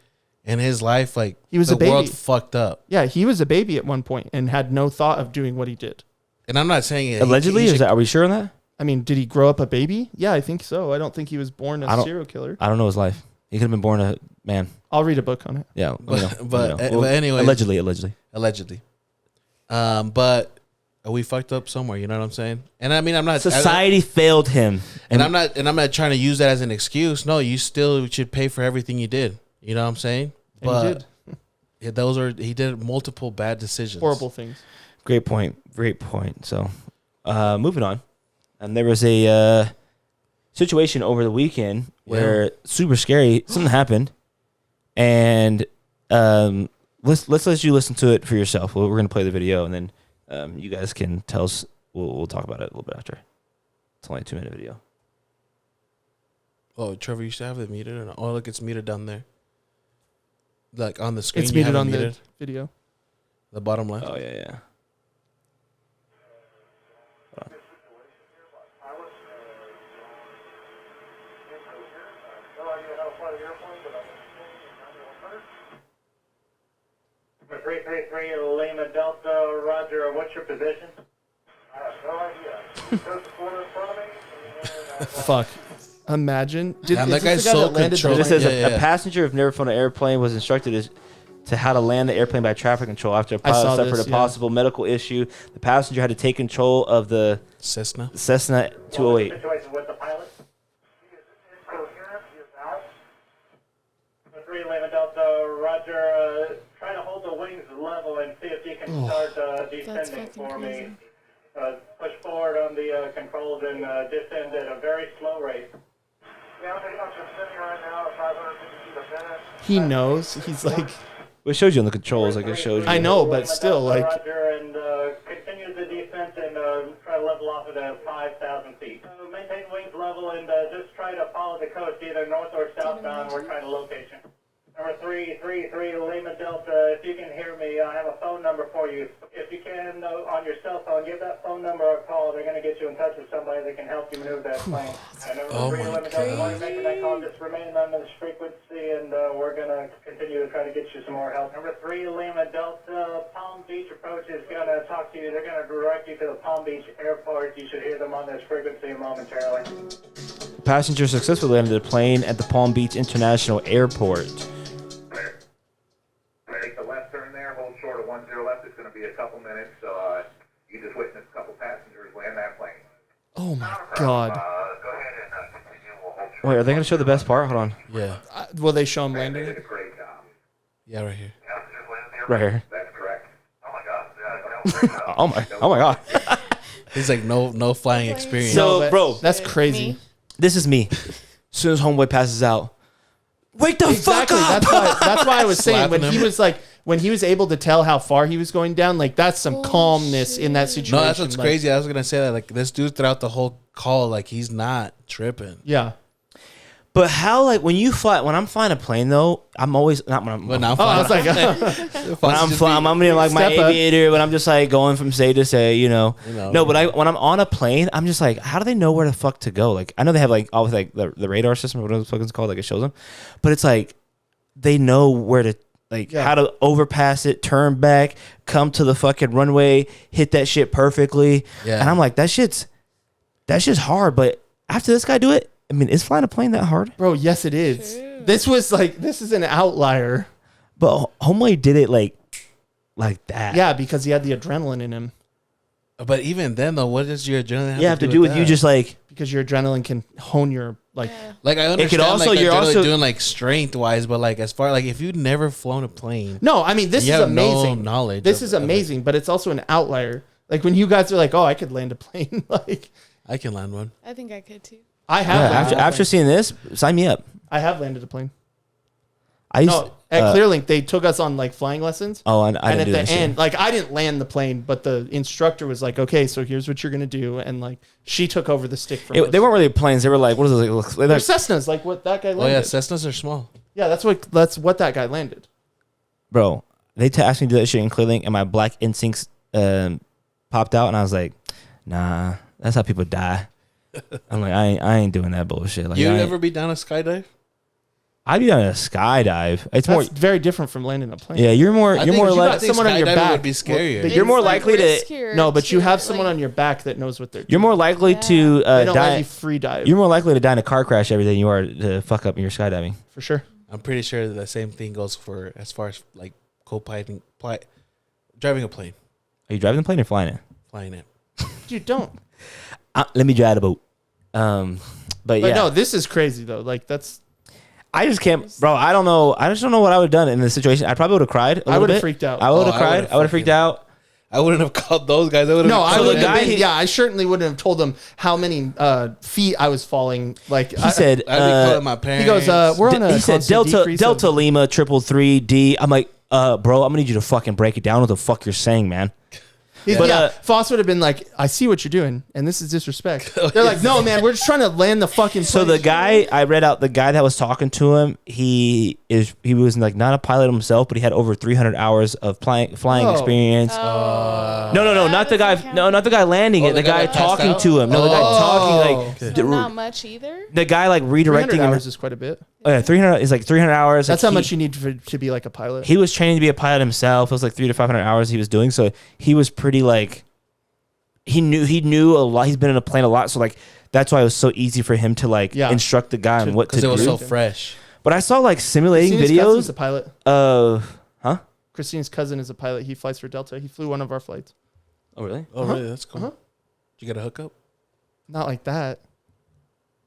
in his life, like He was the a baby. world fucked up. Yeah, he was a baby at one point and had no thought of doing what he did. And I'm not saying it. Allegedly, are we sure on that? I mean, did he grow up a baby? Yeah, I think so. I don't think he was born I a don't- serial killer. I don't know his life. He could have been born a man. I'll read a book on it. Yeah, let me know. But- Let me know. but anyways- allegedly. But we fucked up somewhere. You know what I'm saying? And I mean, I'm not Society failed him, And I'm not trying to use that as an excuse. No, you still should pay for everything you did. You know what I'm saying? And he did. Yeah, he did multiple bad decisions. Horrible things. Great point. So, moving on. And there was a situation over the weekend where super scary. Something happened, and let's let you listen to it for yourself. We're gonna play the video, and then you guys can tell us. We'll talk about it a little bit after. It's only a 2-minute video. Oh, Trevor, you should have it muted. Or not? Oh, look, it's muted down there. Like on the screen. It's you muted have it on muted. the video. The bottom left. Oh yeah. Number 333 Lima Delta, Roger. What's your position? I have no idea. Just the corner in front of me. Fuck. Imagine. Damn, is that this guy's the guy so that landed the controlled. This plane? says Yeah, a passenger who've never flown an airplane was instructed as to how to land the airplane by traffic control after a I saw pilot suffered this, a yeah. possible medical issue. The passenger had to take control of the Cessna. Cessna 208. Situation with the pilot. He is incoherent. He is out. Number 3 Lima Delta, Roger. Try to hold the wings level and see if you can start descending fucking for crazy. me. Push forward on the controls and descend at a very slow rate. Yeah, I'm descending right now at 550 feet a minute. He knows. He's like, Well, it shows you on the controls. Like it shows you. I know, but still, like, Roger, and continue the descent and try to level off at 5,000 feet. Maintain wings level and just try to follow the coast, either north or southbound. We're trying to location. Number 333 Lima Delta, if you can hear me, I have a phone number for you. If you can, on your cell phone, give that phone number a call. They're going to get you in touch with somebody that can help you maneuver that plane. Number Oh 3 my Lima Delta, while you're making that call, just remain on this frequency, and we're going to continue to try to get you some more help. Number 3 Lima Delta, Palm Beach approach is going to talk to you. They're going to direct you to the Palm Beach airport. You should hear them on this frequency momentarily. Passenger successfully landed the plane at the Palm Beach International Airport. Take the left turn there, hold short of 10 left. It's going to be a couple minutes. You just witnessed a couple passengers land that plane. oh my God. Go ahead and continue. We'll hold short. Wait, are they gonna show the best part? Hold on. Yeah. Will they show him They landing did a it? great job. Yeah, right here. Passengers landed the Right airplane. here. That's correct. Oh my God. Yeah, that was great job. Oh my God. He's like no flying experience. So, that- bro, That's crazy. Me? this is me. As soon as homeboy passes out, wake the Exactly. fuck up. That's why I was saying when Slapping he him. was like, when he was able to tell how far he was going down, like that's some calmness in that situation. No, that's what's like, crazy. I was gonna say that like this dude throughout the whole call, like he's not tripping. Yeah. But how, like, when I'm flying a plane though, I'm always not when I'm. But now Oh, I was like, When I'm flying, I'm in like my Step up. aviator, but I'm just like going from say to say, you know. know. No, but when I'm on a plane, I'm just like, how do they know where the fuck to go? Like, I know they have like always like the radar system, or whatever the fuck it's called, like it shows them, but it's like they know where to like Yeah. how to overpass it, turn back, come to the fucking runway, hit that shit perfectly. Yeah. And I'm like, that's just hard. But after this guy do it, I mean, is flying a plane that hard? bro, yes, it is. True. This is an outlier. But homeboy did it like that. Yeah, because he had the adrenaline in him. But even then though, what does your adrenaline You have to do with you that? just like. Because your adrenaline can hone your like. Yeah. like I understand could also- like you're adrenaline also- doing like strength wise, but like as far like if you've never flown a plane, No, I mean this You is have no amazing. knowledge This of- is of it. amazing, but it's also an outlier. Like when you guys are like, "Oh, I could land a plane." Like I can land one. I think I could too. I have. Yeah, landed after a plane. seeing this, sign me up. I have landed a plane. I used No, at Clearlink they took us on like flying lessons. Oh, I and didn't at do the that shit. end, like I didn't land the plane, but the instructor was like, "Okay, so here's what you're gonna do," and like she took over the stick from us. They weren't really planes. They were like, what is it? They're Like, Cessnas, like what that guy Oh landed. yeah, Cessnas are small. Yeah, that's what that guy landed. bro, they asked me to do that shit in Clearlink, and my black instincts popped out, and I was like, nah, that's how people die. I'm like, I ain't doing that bullshit. Like, You I ain't- ever be down a skydive? I'd be on a skydive. It's That's more. very different from landing a plane. Yeah, you're more. I You're think more you like. got someone on your skydiving back would be scarier. Well, You're more It's, like, likely to. riskier No, but you to, have someone like- on your back that knows what they're doing. You're more likely to They don't let die. you free dive You're more likely to die in a car crash every than you are to fuck up in your skydiving. for sure. I'm pretty sure the same thing goes for as far as like co-piloting, driving a plane, Are you driving the plane or flying it? flying it. You don't. Let me drive the boat. But But yeah, no, this is crazy though. Like that's I just can't, bro. I don't know. I just don't know what I would have done in this situation. I probably would have cried. I would have freaked out. I would have Oh, I cried. would've I would have freaked fucking- out. I wouldn't have called those guys. I would have. No, I So the would have guy- been. Yeah, I certainly wouldn't have told them how many feet I was falling. Like He said, I'd be calling my parents. he goes, we're on a he said constant Delta decrease Delta of- Lima 333D. I'm like, bro, I'm gonna need you to fucking break it down. What the fuck you're saying, man? But, Foss would have been like, I see what you're doing, and this is disrespect. They're like, no, man, we're just trying to land the fucking. So plane." the guy I read out, the guy that was talking to him, he was like not a pilot himself, but he had over 300 hours of flying Oh. experience. Oh. No, not the guy. No, not the guy landing it. The guy that passed talking out? to him. No, the guy talking like So not much either. the guy like 300 redirecting him. hours is quite a bit. Oh, yeah, 300 is like 300 hours. That's like how much you need to be like a pilot. he was training to be a pilot himself. It was like 300 to 500 hours he was doing. So he was pretty like he knew a lot. He's been in a plane a lot. So like that's why it was so easy for him to like Yeah. instruct the guy on what to because it was do. so fresh. But I saw like simulating Christine's cousin's videos a pilot. of Christine's cousin is a pilot. He flies for Delta. He flew one of our flights. Oh really? Oh, really? That's cool. Uh-huh. Did you get a hookup? Not like that.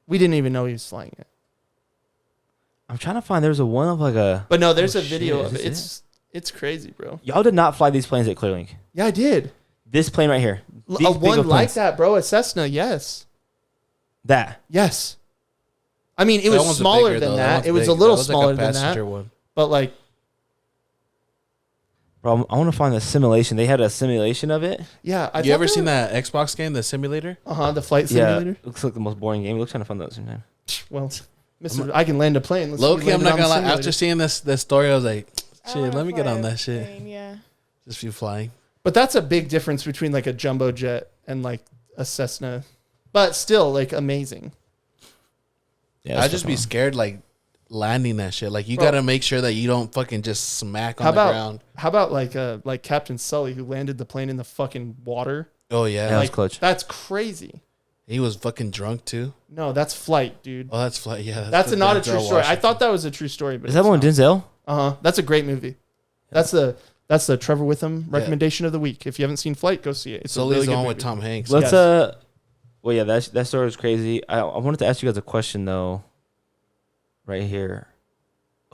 We didn't even know he was flying it. I'm trying to find. There's a one of like a. But no, there's Oh, a video shit. of it. Is It's crazy, bro. Y'all did not fly these planes at Clearlink. Yeah, I did. This plane right here. These A big one of like planes. that, bro. A Cessna, yes. That. Yes. I mean, it That was one's smaller bigger, than though. that. one's It was big. a little That was smaller like a than that. passenger one. But like, Bro, I want to find the simulation. They had a simulation of it. yeah. I You ever seen that Xbox game, the simulator? The flight simulator. Yeah. Looks like the most boring game. Looks kind of fun though at the same time. Well, Mister, I can land a plane. Let's Low key, land I'm it not on the gonna lie. simulator. After seeing this story, I was like, I shit, wanna let me get fly on a that shit. plane, yeah. Just you flying. But that's a big difference between like a jumbo jet and like a Cessna. But still, like amazing. Yeah, I'd just be scared, like landing that shit. Like you Bro. gotta make sure that you don't fucking just smack on How the about ground. how about like Captain Sully who landed the plane in the fucking water? Oh yeah, That was Like, clutch. That's crazy. he was fucking drunk too. No, that's flight, dude. Oh, that's fly. Yeah, That's the not a Denzel true story. I Washington. thought that was a true story, but Is that one Denzel? That's a great movie. That's the Trevor Witham recommendation of the week. If you haven't seen Flight, go see it. It's Sully's a really the good one movie. with Tom Hanks. Let's Yes. well yeah, that story was crazy. I wanted to ask you guys a question though. Right here.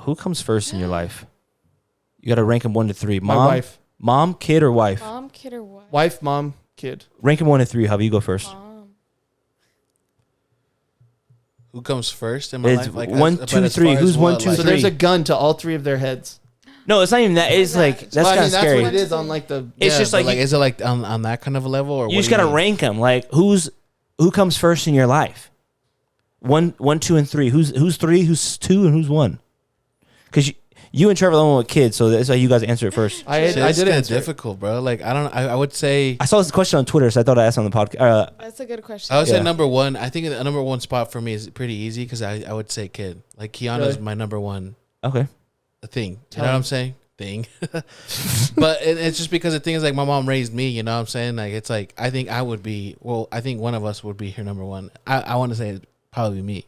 Who comes first in your life? You gotta rank them 1 to 3. My Mom, wife, mom, kid, or wife? Mom, kid, or what? wife, mom, kid. Rank them 1 to 3. Javi, you go first. Mom. Who comes first in my It's life? Like 1, but 2, as 3. far as Who's what, 1, 2, like- So 3? there's a gun to all three of their heads. No, it's not even that. It's like that's Well, kind of that's scary. what it is on like the. It's Yeah, just but, like, is it like on that kind of a level, or you what just do gotta mean? rank them. Like who comes first in your life? 1, 2, and 3. Who's 3? Who's 2? And who's 1? Because you and Trevor are the one with kids, so that's why you guys answer it first. I Shit, it's did kinda answer it. difficult, bro. Like I would say I saw this question on Twitter, so I thought I asked on the podcast. That's a good question. I would say Yeah. number one. I think the number one spot for me is pretty easy because I would say kid. Like Keanu's Really? my number one Okay. thing. You Tell know what him. I'm saying? Thing. But it's just because the thing is like my mom raised me. You know what I'm saying? Like it's like I think I would be. Well, I think one of us would be here number one. I want to say it'd probably me.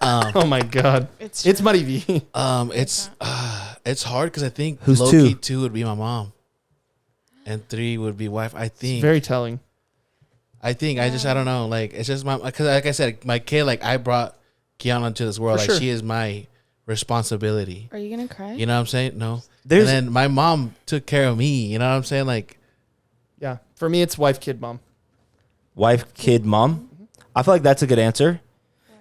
Oh my god, It's it's Marivi. It's hard because I think Who's low-key 2? 2 would be my mom, and 3 would be wife. I think. Very telling. I don't know. Like it's just my because like I said, my kid. Like I brought Kiana into this world. For Like sure. she is my responsibility. Are you gonna cry? You know what I'm saying? No. There's And then my mom took care of me. You know what I'm saying? Like Yeah, for me it's wife, kid, mom. wife, kid, mom. I feel like that's a good answer.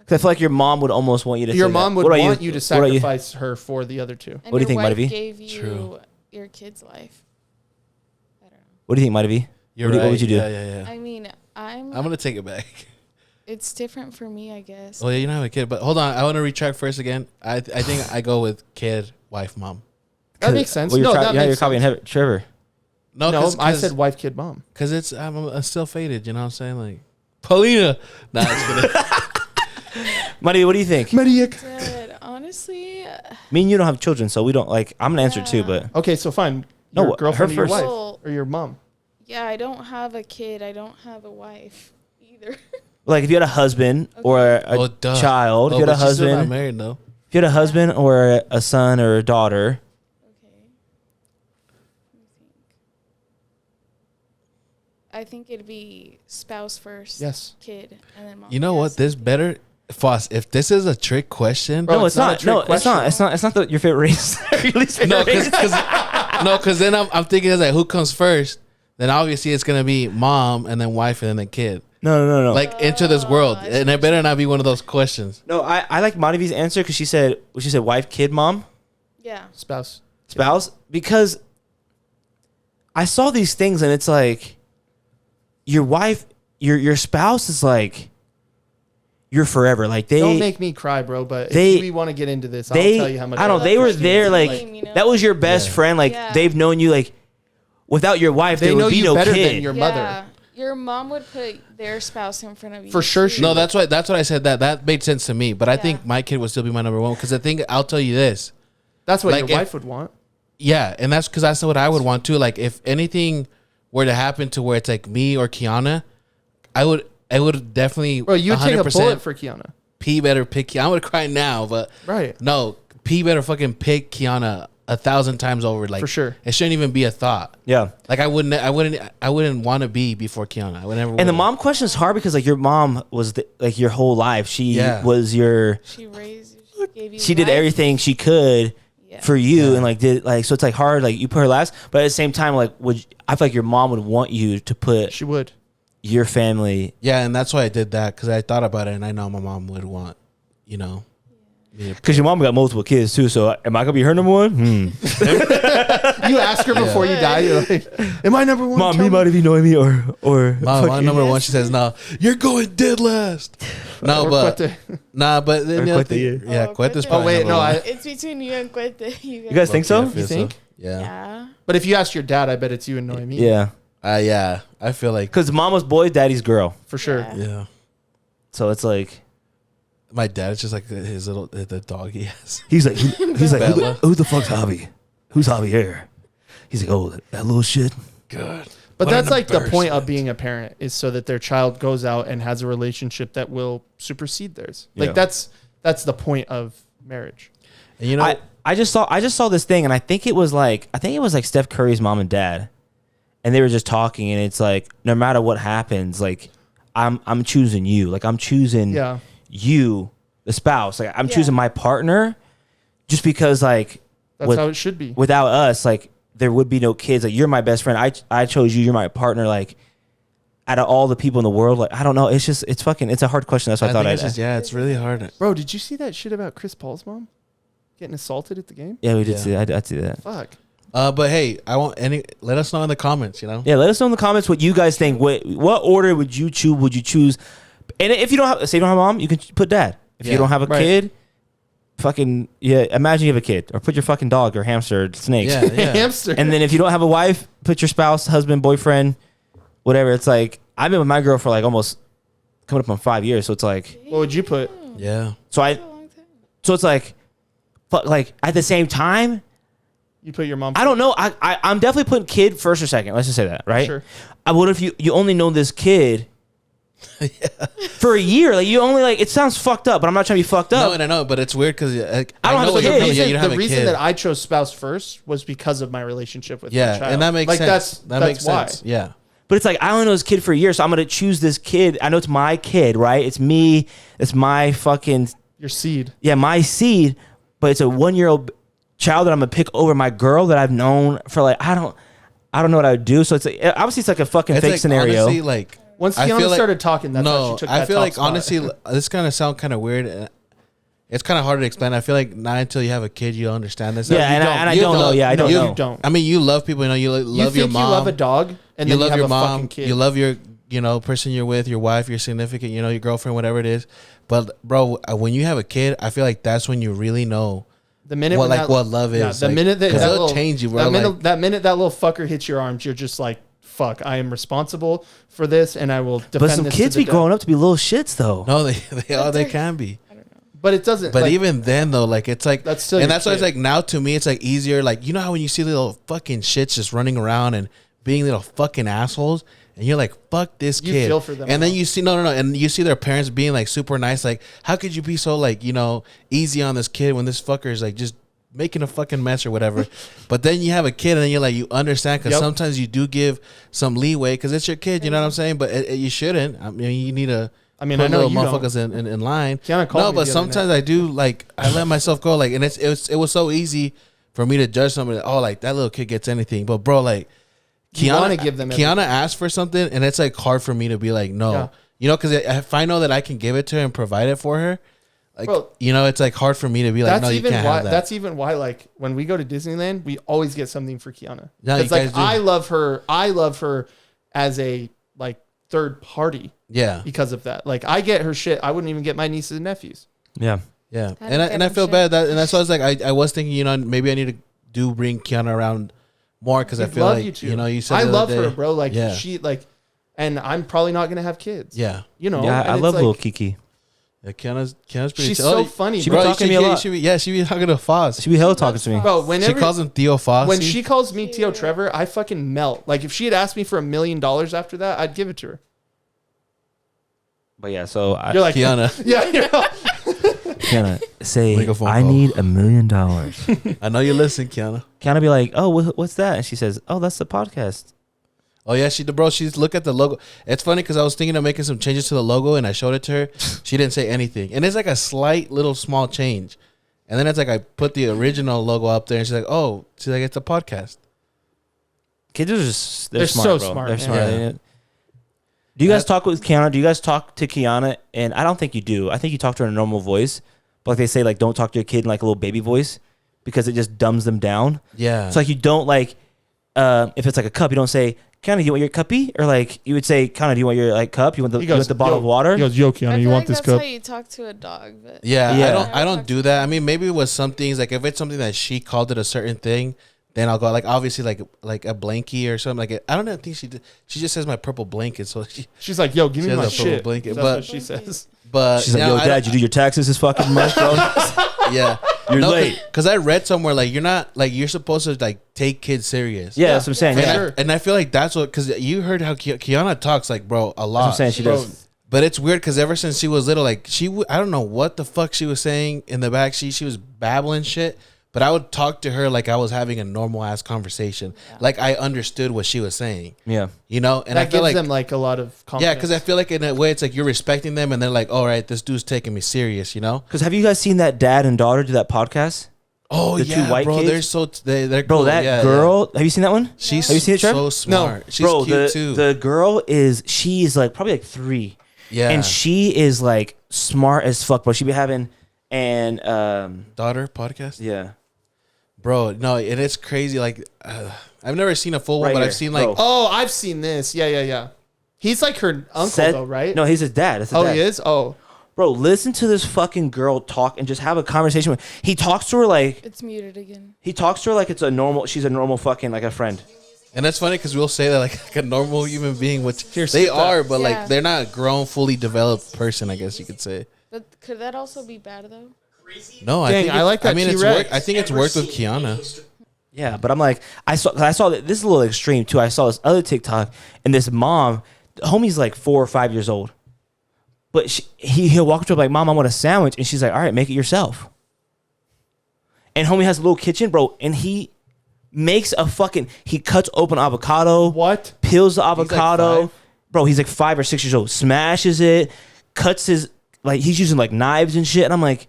'Cause I feel like your mom would almost want you to. Your say mom that. would What about want you to What about you? sacrifice her for the other two. And What do you think, your wife Marivi? gave you True. your kid's life. I don't know. What do you think, Marivi? you're What do- right. what would you do? Yeah. I mean, I'm gonna take it back. it's different for me, I guess. Oh yeah, you don't have a kid, but hold on. I want to retract first again. I think I go with kid, wife, mom. That makes sense. Well, you're No, tra- that yeah, makes you're copying sense. Trevor. No, No, cause, I said wife, kid, mom. because it's I'm still faded. You know what I'm saying? Like Paulina. Nah, just kidding. Marivi, what do you think? Mariek. But honestly, Me and you don't have children, so we don't like. I'm gonna answer too, Yeah. but Okay, so fine. No, Your her girlfriend or your first. wife Well- or your mom. yeah, I don't have a kid. I don't have a wife either. like if you had a husband or a Oh, duh. child, if you had a but she's still not husband, married though. if you had a husband or a son or a daughter, Okay. Let me think. I think it'd be spouse first. Yes. Kid, and then mom. You know what? This better, Foss. If this is a trick question, Bro, no, it's it's not a not. trick No, it's question. not. It's not. It's not your favorite race. Your least favorite no, race. because No, because then I'm thinking it's like who comes first. Then obviously it's gonna be mom and then wife and then the kid. No. Like enter this world, and it better not be one of those questions. No, I like Marivi's answer because she said wife, kid, mom, Yeah. Spouse. spouse. Because I saw these things and it's like your wife, your spouse is like you're forever. Like Don't make me cry, bro. But they- if we want to get into this, I'll they tell you how much. I don't know, I they were appreciate there the like team, you know? that was your best friend. Like Yeah. they've known you like without your wife They there know would be you no better kid. than your Yeah. mother. Your mom would put their spouse in front of you. For sure too. she No, that's what I said. That made sense to me. But I think Yeah. my kid would still be my number one because I think I'll tell you this. That's what Like, your if- wife would want. Yeah, and that's because that's what I would want too. Like if anything were to happen to where it's like me or Kiana, I would definitely. Bro, you would take a 100% bullet for Kiana. P better pick. Kiana. I'm gonna cry now, but Right. no, P better fucking pick Kiana 1,000 times over. Like For sure. it shouldn't even be a thought. Yeah. Like I wouldn't want to be before Kiana. I would never. And the mom question is hard because like your mom was like your whole life. She Yeah. was your. She raised you. She gave you She did life. everything she could Yeah. for you, and like did like so. It's like hard. Like you put her last, but at the same time, like I feel like your mom would want you to put She would. your family. Yeah, and that's why I did that because I thought about it, and I know my mom would want, me to Because your mom got multiple kids too. So am I gonna be her number one? You ask her before you die. You're like, "Am I number one?" Mom, Tell you me." might be knowing me or My fucking- number one, she says, "No, you're going dead last." No, Or but Cuete. nah, but then the other Cuete, thing- yeah, Oh, Cuete's Cuete. probably Oh, wait, number no, one. I- It's between you and Cuete. You guys think so? I feel You think? Yeah. Yeah. But if you ask your dad, I bet it's you and Noemi. Yeah, Yeah. I feel like because mama's boy, daddy's girl. For sure. Yeah. yeah. So it's like My dad is just like his little the dog he has. he's like who Bella. who the fuck's Javi? Who's Javi here? He's like, oh, that little shit. Good. But What that's an like the point embarrassment. of being a parent is so that their child goes out and has a relationship that will supersede theirs. Like Yeah. that's the point of marriage. And you know, I just saw this thing, and I think it was like Steph Curry's mom and dad, and they were just talking, and it's like no matter what happens, like I'm choosing you, like I'm choosing Yeah. you, the spouse, like I'm Yeah. choosing my partner, just because like That's how it should be. without us, like there would be no kids. Like you're my best friend, I chose you, you're my partner. Like out of all the people in the world, like I don't know, it's a hard question. That's why I thought think I'd it's just, yeah, it's really hard. Bro, did you see that shit about Chris Paul's mom getting assaulted at the game? yeah, we did Yeah. see that. I'd see that. Fuck. But hey, let us know in the comments, you know? Yeah, let us know in the comments what you guys think. What order would you choose? Would you choose? And if you don't have, say you don't have a mom, you can put dad. If you Yeah, don't have a right. kid, fucking yeah. Imagine you have a kid, or put your fucking dog or hamster or snake. Yeah, yeah. Hamster. And then if you don't have a wife, put your spouse, husband, boyfriend, whatever. It's like I've been with my girl for like almost coming up on 5 years. So it's like What would you put? Yeah. so I That's a long time. so it's like, but like at the same time, You put your mom. I don't know. I'm definitely putting kid first or second. Let's just say that, right? Sure. What if you only know this kid for a year? Like you only like it sounds fucked up, but I'm not trying to be fucked No, up. and I know, but it's weird because like, I don't have know a what you're kid. feeling. Yeah, you don't have The a reason kid. that I chose spouse first was because of my relationship with my Yeah, child. and that makes like sense. That's That makes why. sense. Yeah. But it's like I only know this kid for a year, so I'm gonna choose this kid. I know it's my kid, right? It's me. It's my fucking Your seed. my seed. But it's a 1-year-old child that I'm gonna pick over my girl that I've known for like I don't know what I would do. So it's like, obviously it's like a fucking It's fake like, scenario. Honestly, like Once I Kiana feel like- started talking, that's why no, she took I that feel top like spot. honestly, this kind of sound kind of weird. And it's kind of hard to explain. I feel like not until you have a kid, you understand this. Yeah, You and I You don't know. Yeah, I don't you, know. You don't. I mean, you love people. You know, you You love think your mom. you love a dog, and you then love you have your a mom. fucking kid. You love your, person you're with, your wife, your significant, your girlfriend, whatever it is. But bro, when you have a kid, I feel like that's when you really know the minute what when like that, what love is. yeah, the like, minute that, 'cause that it'll little, change you, bro. That minute, like, that minute that little fucker hits your arms, you're just like, fuck, I am responsible for this, and I will defend But some this kids to the be death. growing up to be little shits though. no, they can be. But it doesn't. But like, even then, though, like it's like That's still and your that's why it's kid. like now to me, it's like easier. Like you know how when you see little fucking shits just running around and being little fucking assholes, and you're like, fuck this You kid. feel for them and then now. you see no, and you see their parents being like super nice. Like, how could you be so like easy on this kid when this fucker is like just making a fucking mess or whatever? But then you have a kid, and then you're like, you understand because Yep. sometimes you do give some leeway because it's your kid. You know what I'm saying? But you shouldn't. I mean, you need to. I mean, Put I know little you don't. motherfuckers in line. Kiana called No, me but the other sometimes I do like I let myself go like, and it was so easy for me to judge somebody. Oh, like that little kid gets anything, but bro, like You wanna Kiana, give them Kiana everything. asked for something, and it's like hard for me to be like no, Yeah. you know, because if I know that I can give it to her and provide it for her, like Bro, you know, it's like hard for me to be like that's no, you even can't why. have that. That's even why, like, when we go to Disneyland, we always get something for Kiana. Yeah, you It's like guys do. I love her. I love her as a like third party yeah, because of that. Like, I get her shit. I wouldn't even get my nieces and nephews. Yeah. yeah, I and I don't feel shit. bad that, and that's why I was like I was thinking, you know, maybe I need to bring Kiana around more because I We'd feel love like you to. you know you said I the other love day- her, bro. Like Yeah. she like, and I'm probably not gonna have kids. Yeah, You know. Yeah, and I it's love like, little Kiki. yeah, Kiana's pretty. She's so funny, She bro. be talking to me a lot. She be talking to Foz. She be hella talking to me. Bro, She whenever calls him Theo Foz. when she calls me Tio Trevor, I fucking melt. Like if she had asked me for $1 million after that, I'd give it to her. But yeah, so I You're like, Kiana, yeah, you know. Kiana say Make a phone I call. need $1 million. I know you listen, Kiana. Kiana be like, oh, what's that? And she says, oh, that's the podcast. Oh yeah, she's look at the logo. It's funny because I was thinking of making some changes to the logo, and I showed it to her. She didn't say anything, and it's like a slight little small change. And then it's like I put the original logo up there, and she's like, "Oh, she's like it's a podcast." Kids are just they're They're smart, so bro. smart, They're man. smart. Yeah. Do you guys talk with Kiana? Do you guys talk to Kiana? And I don't think you do. I think you talk to her in a normal voice. But like they say, like don't talk to your kid in like a little baby voice because it just dumbs them down. Yeah. It's like you don't like if it's like a cup, you don't say, Kiana, do you want your cuppy? Or like you would say, Kiana, do you want your like cup? You want He goes, the bottle "Yo." of water? He goes, "Yo, Kiana, I you feel want like this that's cup?" how you talk to a dog, but Yeah, Yeah. I don't do that. I mean, maybe with some things, like if it's something that she called it a certain thing, then I'll go like obviously like a blankie or something like I don't know. I think she just says my purple blanket, so She's like, "Yo, give She me has my a purple shit." blanket, That's but- what she says. but She's like, yeah, yo, I dad, don't- you do your taxes this fucking month, bro? yeah, You're late. because I read somewhere like you're not like you're supposed to like take kids serious. Yeah, that's what I'm saying. And, Yeah. Sure. and I feel like that's what because you heard how Kiana talks like bro a lot. That's what I'm saying. She Bro, does. But it's weird because ever since she was little, like I don't know what the fuck she was saying in the back. She was babbling shit. But I would talk to her like I was having a normal ass conversation, like I understood what she was saying. Yeah. You know, and I that feel gives like them like a lot of confidence. yeah, because I feel like in a way it's like you're respecting them, and they're like, all right, this dude's taking me serious. You know? Because have you guys seen that dad and daughter do that podcast? Oh The two yeah, white bro, kids? they're Bro, cool. that Yeah, girl, have you seen that one? yeah. She's Have you seen it, Trev? so smart. She's Bro, cute too. the girl she's like probably like 3. yeah, And she is like smart as fuck, bro. She be having and daughter podcast. yeah. Bro, no, and it's crazy. Like I've never seen a full one, Right but here, I've seen like bro. Oh, I've seen this. Yeah. He's like her uncle Seth- though, right? No, he's his dad. That's his Oh, dad. he is. Oh, Bro, listen to this fucking girl talk and just have a conversation with. He talks to her like it's muted again. it's a normal. She's a normal fucking like a friend. And that's funny because we'll say that like a normal human being, which Here, they skip that. are, but Yeah. like they're not a grown, fully developed person. I guess you could say. But could that also be bad though? No, I Dang, think I like that it's T-Rex. worked. I think it's worked with Kiana. Yeah, but I'm like, I saw that this is a little extreme too. I saw this other TikTok and this mom, the homie's like 4 or 5 years old, but he'll walk up to her like, "Mom, I want a sandwich," and she's like, "All right, make it yourself." And homie has a little kitchen, bro, and he makes he cuts open avocado, what? peels the like avocado, 5? bro. He's like 5 or 6 years old, smashes it, cuts his he's using like knives and shit, and I'm like,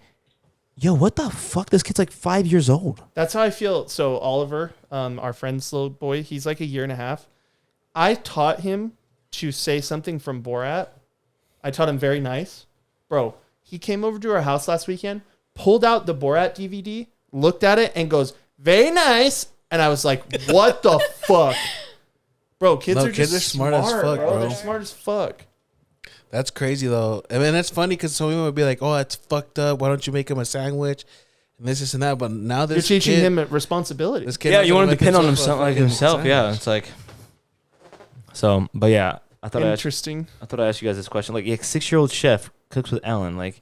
yo, what the fuck? This kid's like 5 years old. That's how I feel. So Oliver, our friend's little boy, he's like 1.5 years. I taught him to say something from Borat. I taught him very nice. Bro, he came over to our house last weekend, pulled out the Borat DVD, looked at it, and goes, "Very nice." And I was like, what the fuck? Bro, kids No, are just kids are smart as fuck, bro. They're smart as fuck. That's crazy though. I mean, that's funny because some people would be like, "Oh, that's fucked up. Why don't you make him a sandwich?" And this and that. But now You're this teaching kid, him responsibility. This kid Yeah, knows you how want him to make depend on himself a himself, like fucking himself. Yeah, sandwich. it's like. So, but yeah, I thought Interesting. I asked you guys this question. Like, 6-year-old chef cooks with Ellen. Like,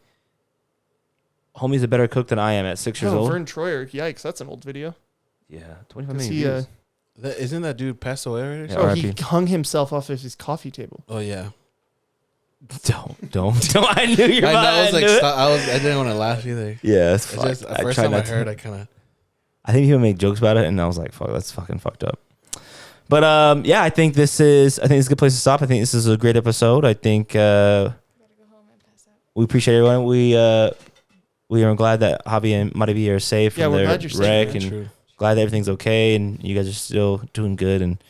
homie's a better cook than I am at 6 years Oh, old. Vern Troyer. Yikes, that's an old video. Yeah, 25 'Cause million he, views. Isn't that dude passed away already? Yeah. oh, he RIP. hung himself off of his coffee table. Oh yeah. Don't. I knew you were I know. about I was to like, do it. I didn't want to laugh either. Yeah, it's It's fucked. just the I first try time I not to. heard, I kind of. I think people make jokes about it, and I was like, "Fuck, that's fucking fucked up." But yeah, I think this is a good place to stop. I think this is a great episode. I think we appreciate everyone. We are glad that Javi and Marivi are safe Yeah, from we're their glad you're safe, wreck, man. and True. glad that everything's okay and you guys are still doing good. And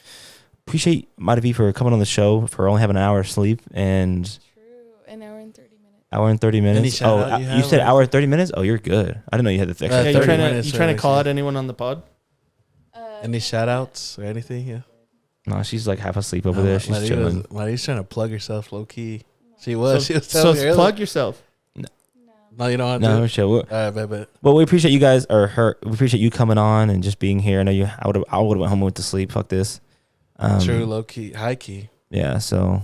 appreciate Marivi for coming on the show for only having an hour of sleep and True. An hour and 30 minutes. hour and 30 minutes. shout out You have, said or- hour and 30 minutes? Oh, you're good. I didn't know you had the extra Yeah, you 30 trying to minutes you trying to or call anything. out anyone on the pod? Any shout outs or anything? Yeah. No, she's like half asleep over there. She's chilling. Mari's trying to plug herself low key. She was. She was So telling me earlier. plug yourself. No, you don't want to. No, do it? sure. All right, bet. Well, we appreciate you guys, or her. We appreciate you coming on and just being here. I know you. I would have went home and went to sleep. Fuck this. True, low key, high key. Yeah. So,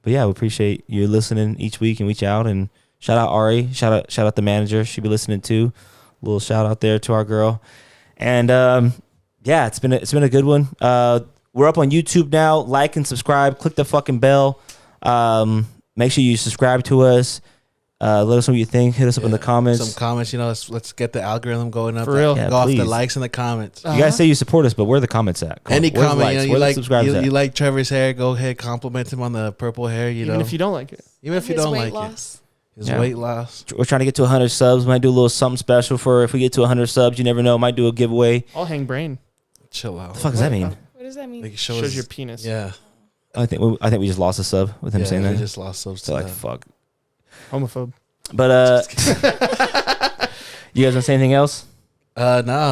but yeah, we appreciate you listening each week and reach out and shout out Ari. Shout out the manager. She be listening too. Little shout out there to our girl. And yeah, it's been a good one. We're up on YouTube now. Like and subscribe. Click the fucking bell. Make sure you subscribe to us. Let us know what you think. Hit us up in the comments. Some comments, you know. Let's get the algorithm going up. For real. Go Yeah, off the please. likes in the comments. You guys say you support us, but where are the comments at? Come Any on. Where's the comment, likes? you Where know, are the subscribers at? you like Trevor's hair, go ahead, compliment him on the purple hair. You Even know, if you don't like it. even if you His don't weight like loss. it, his Yeah. weight loss. We're trying to get to 100 subs. We might do a little something special for if we get to 100 subs. You never know. Might do a giveaway. I'll hang brain. Chill out. What the fuck does that mean? What does that mean? Like, Shows your penis. Yeah, I think we just lost a sub with him saying we that. just lost subs. So to like that. fuck. Homophobe. But you guys want to say anything else? No,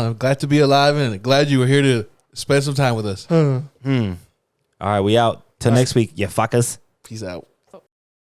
I'm glad to be alive and glad you were here to spend some time with us. All right, we out. Till next week. You fuckers. Peace out.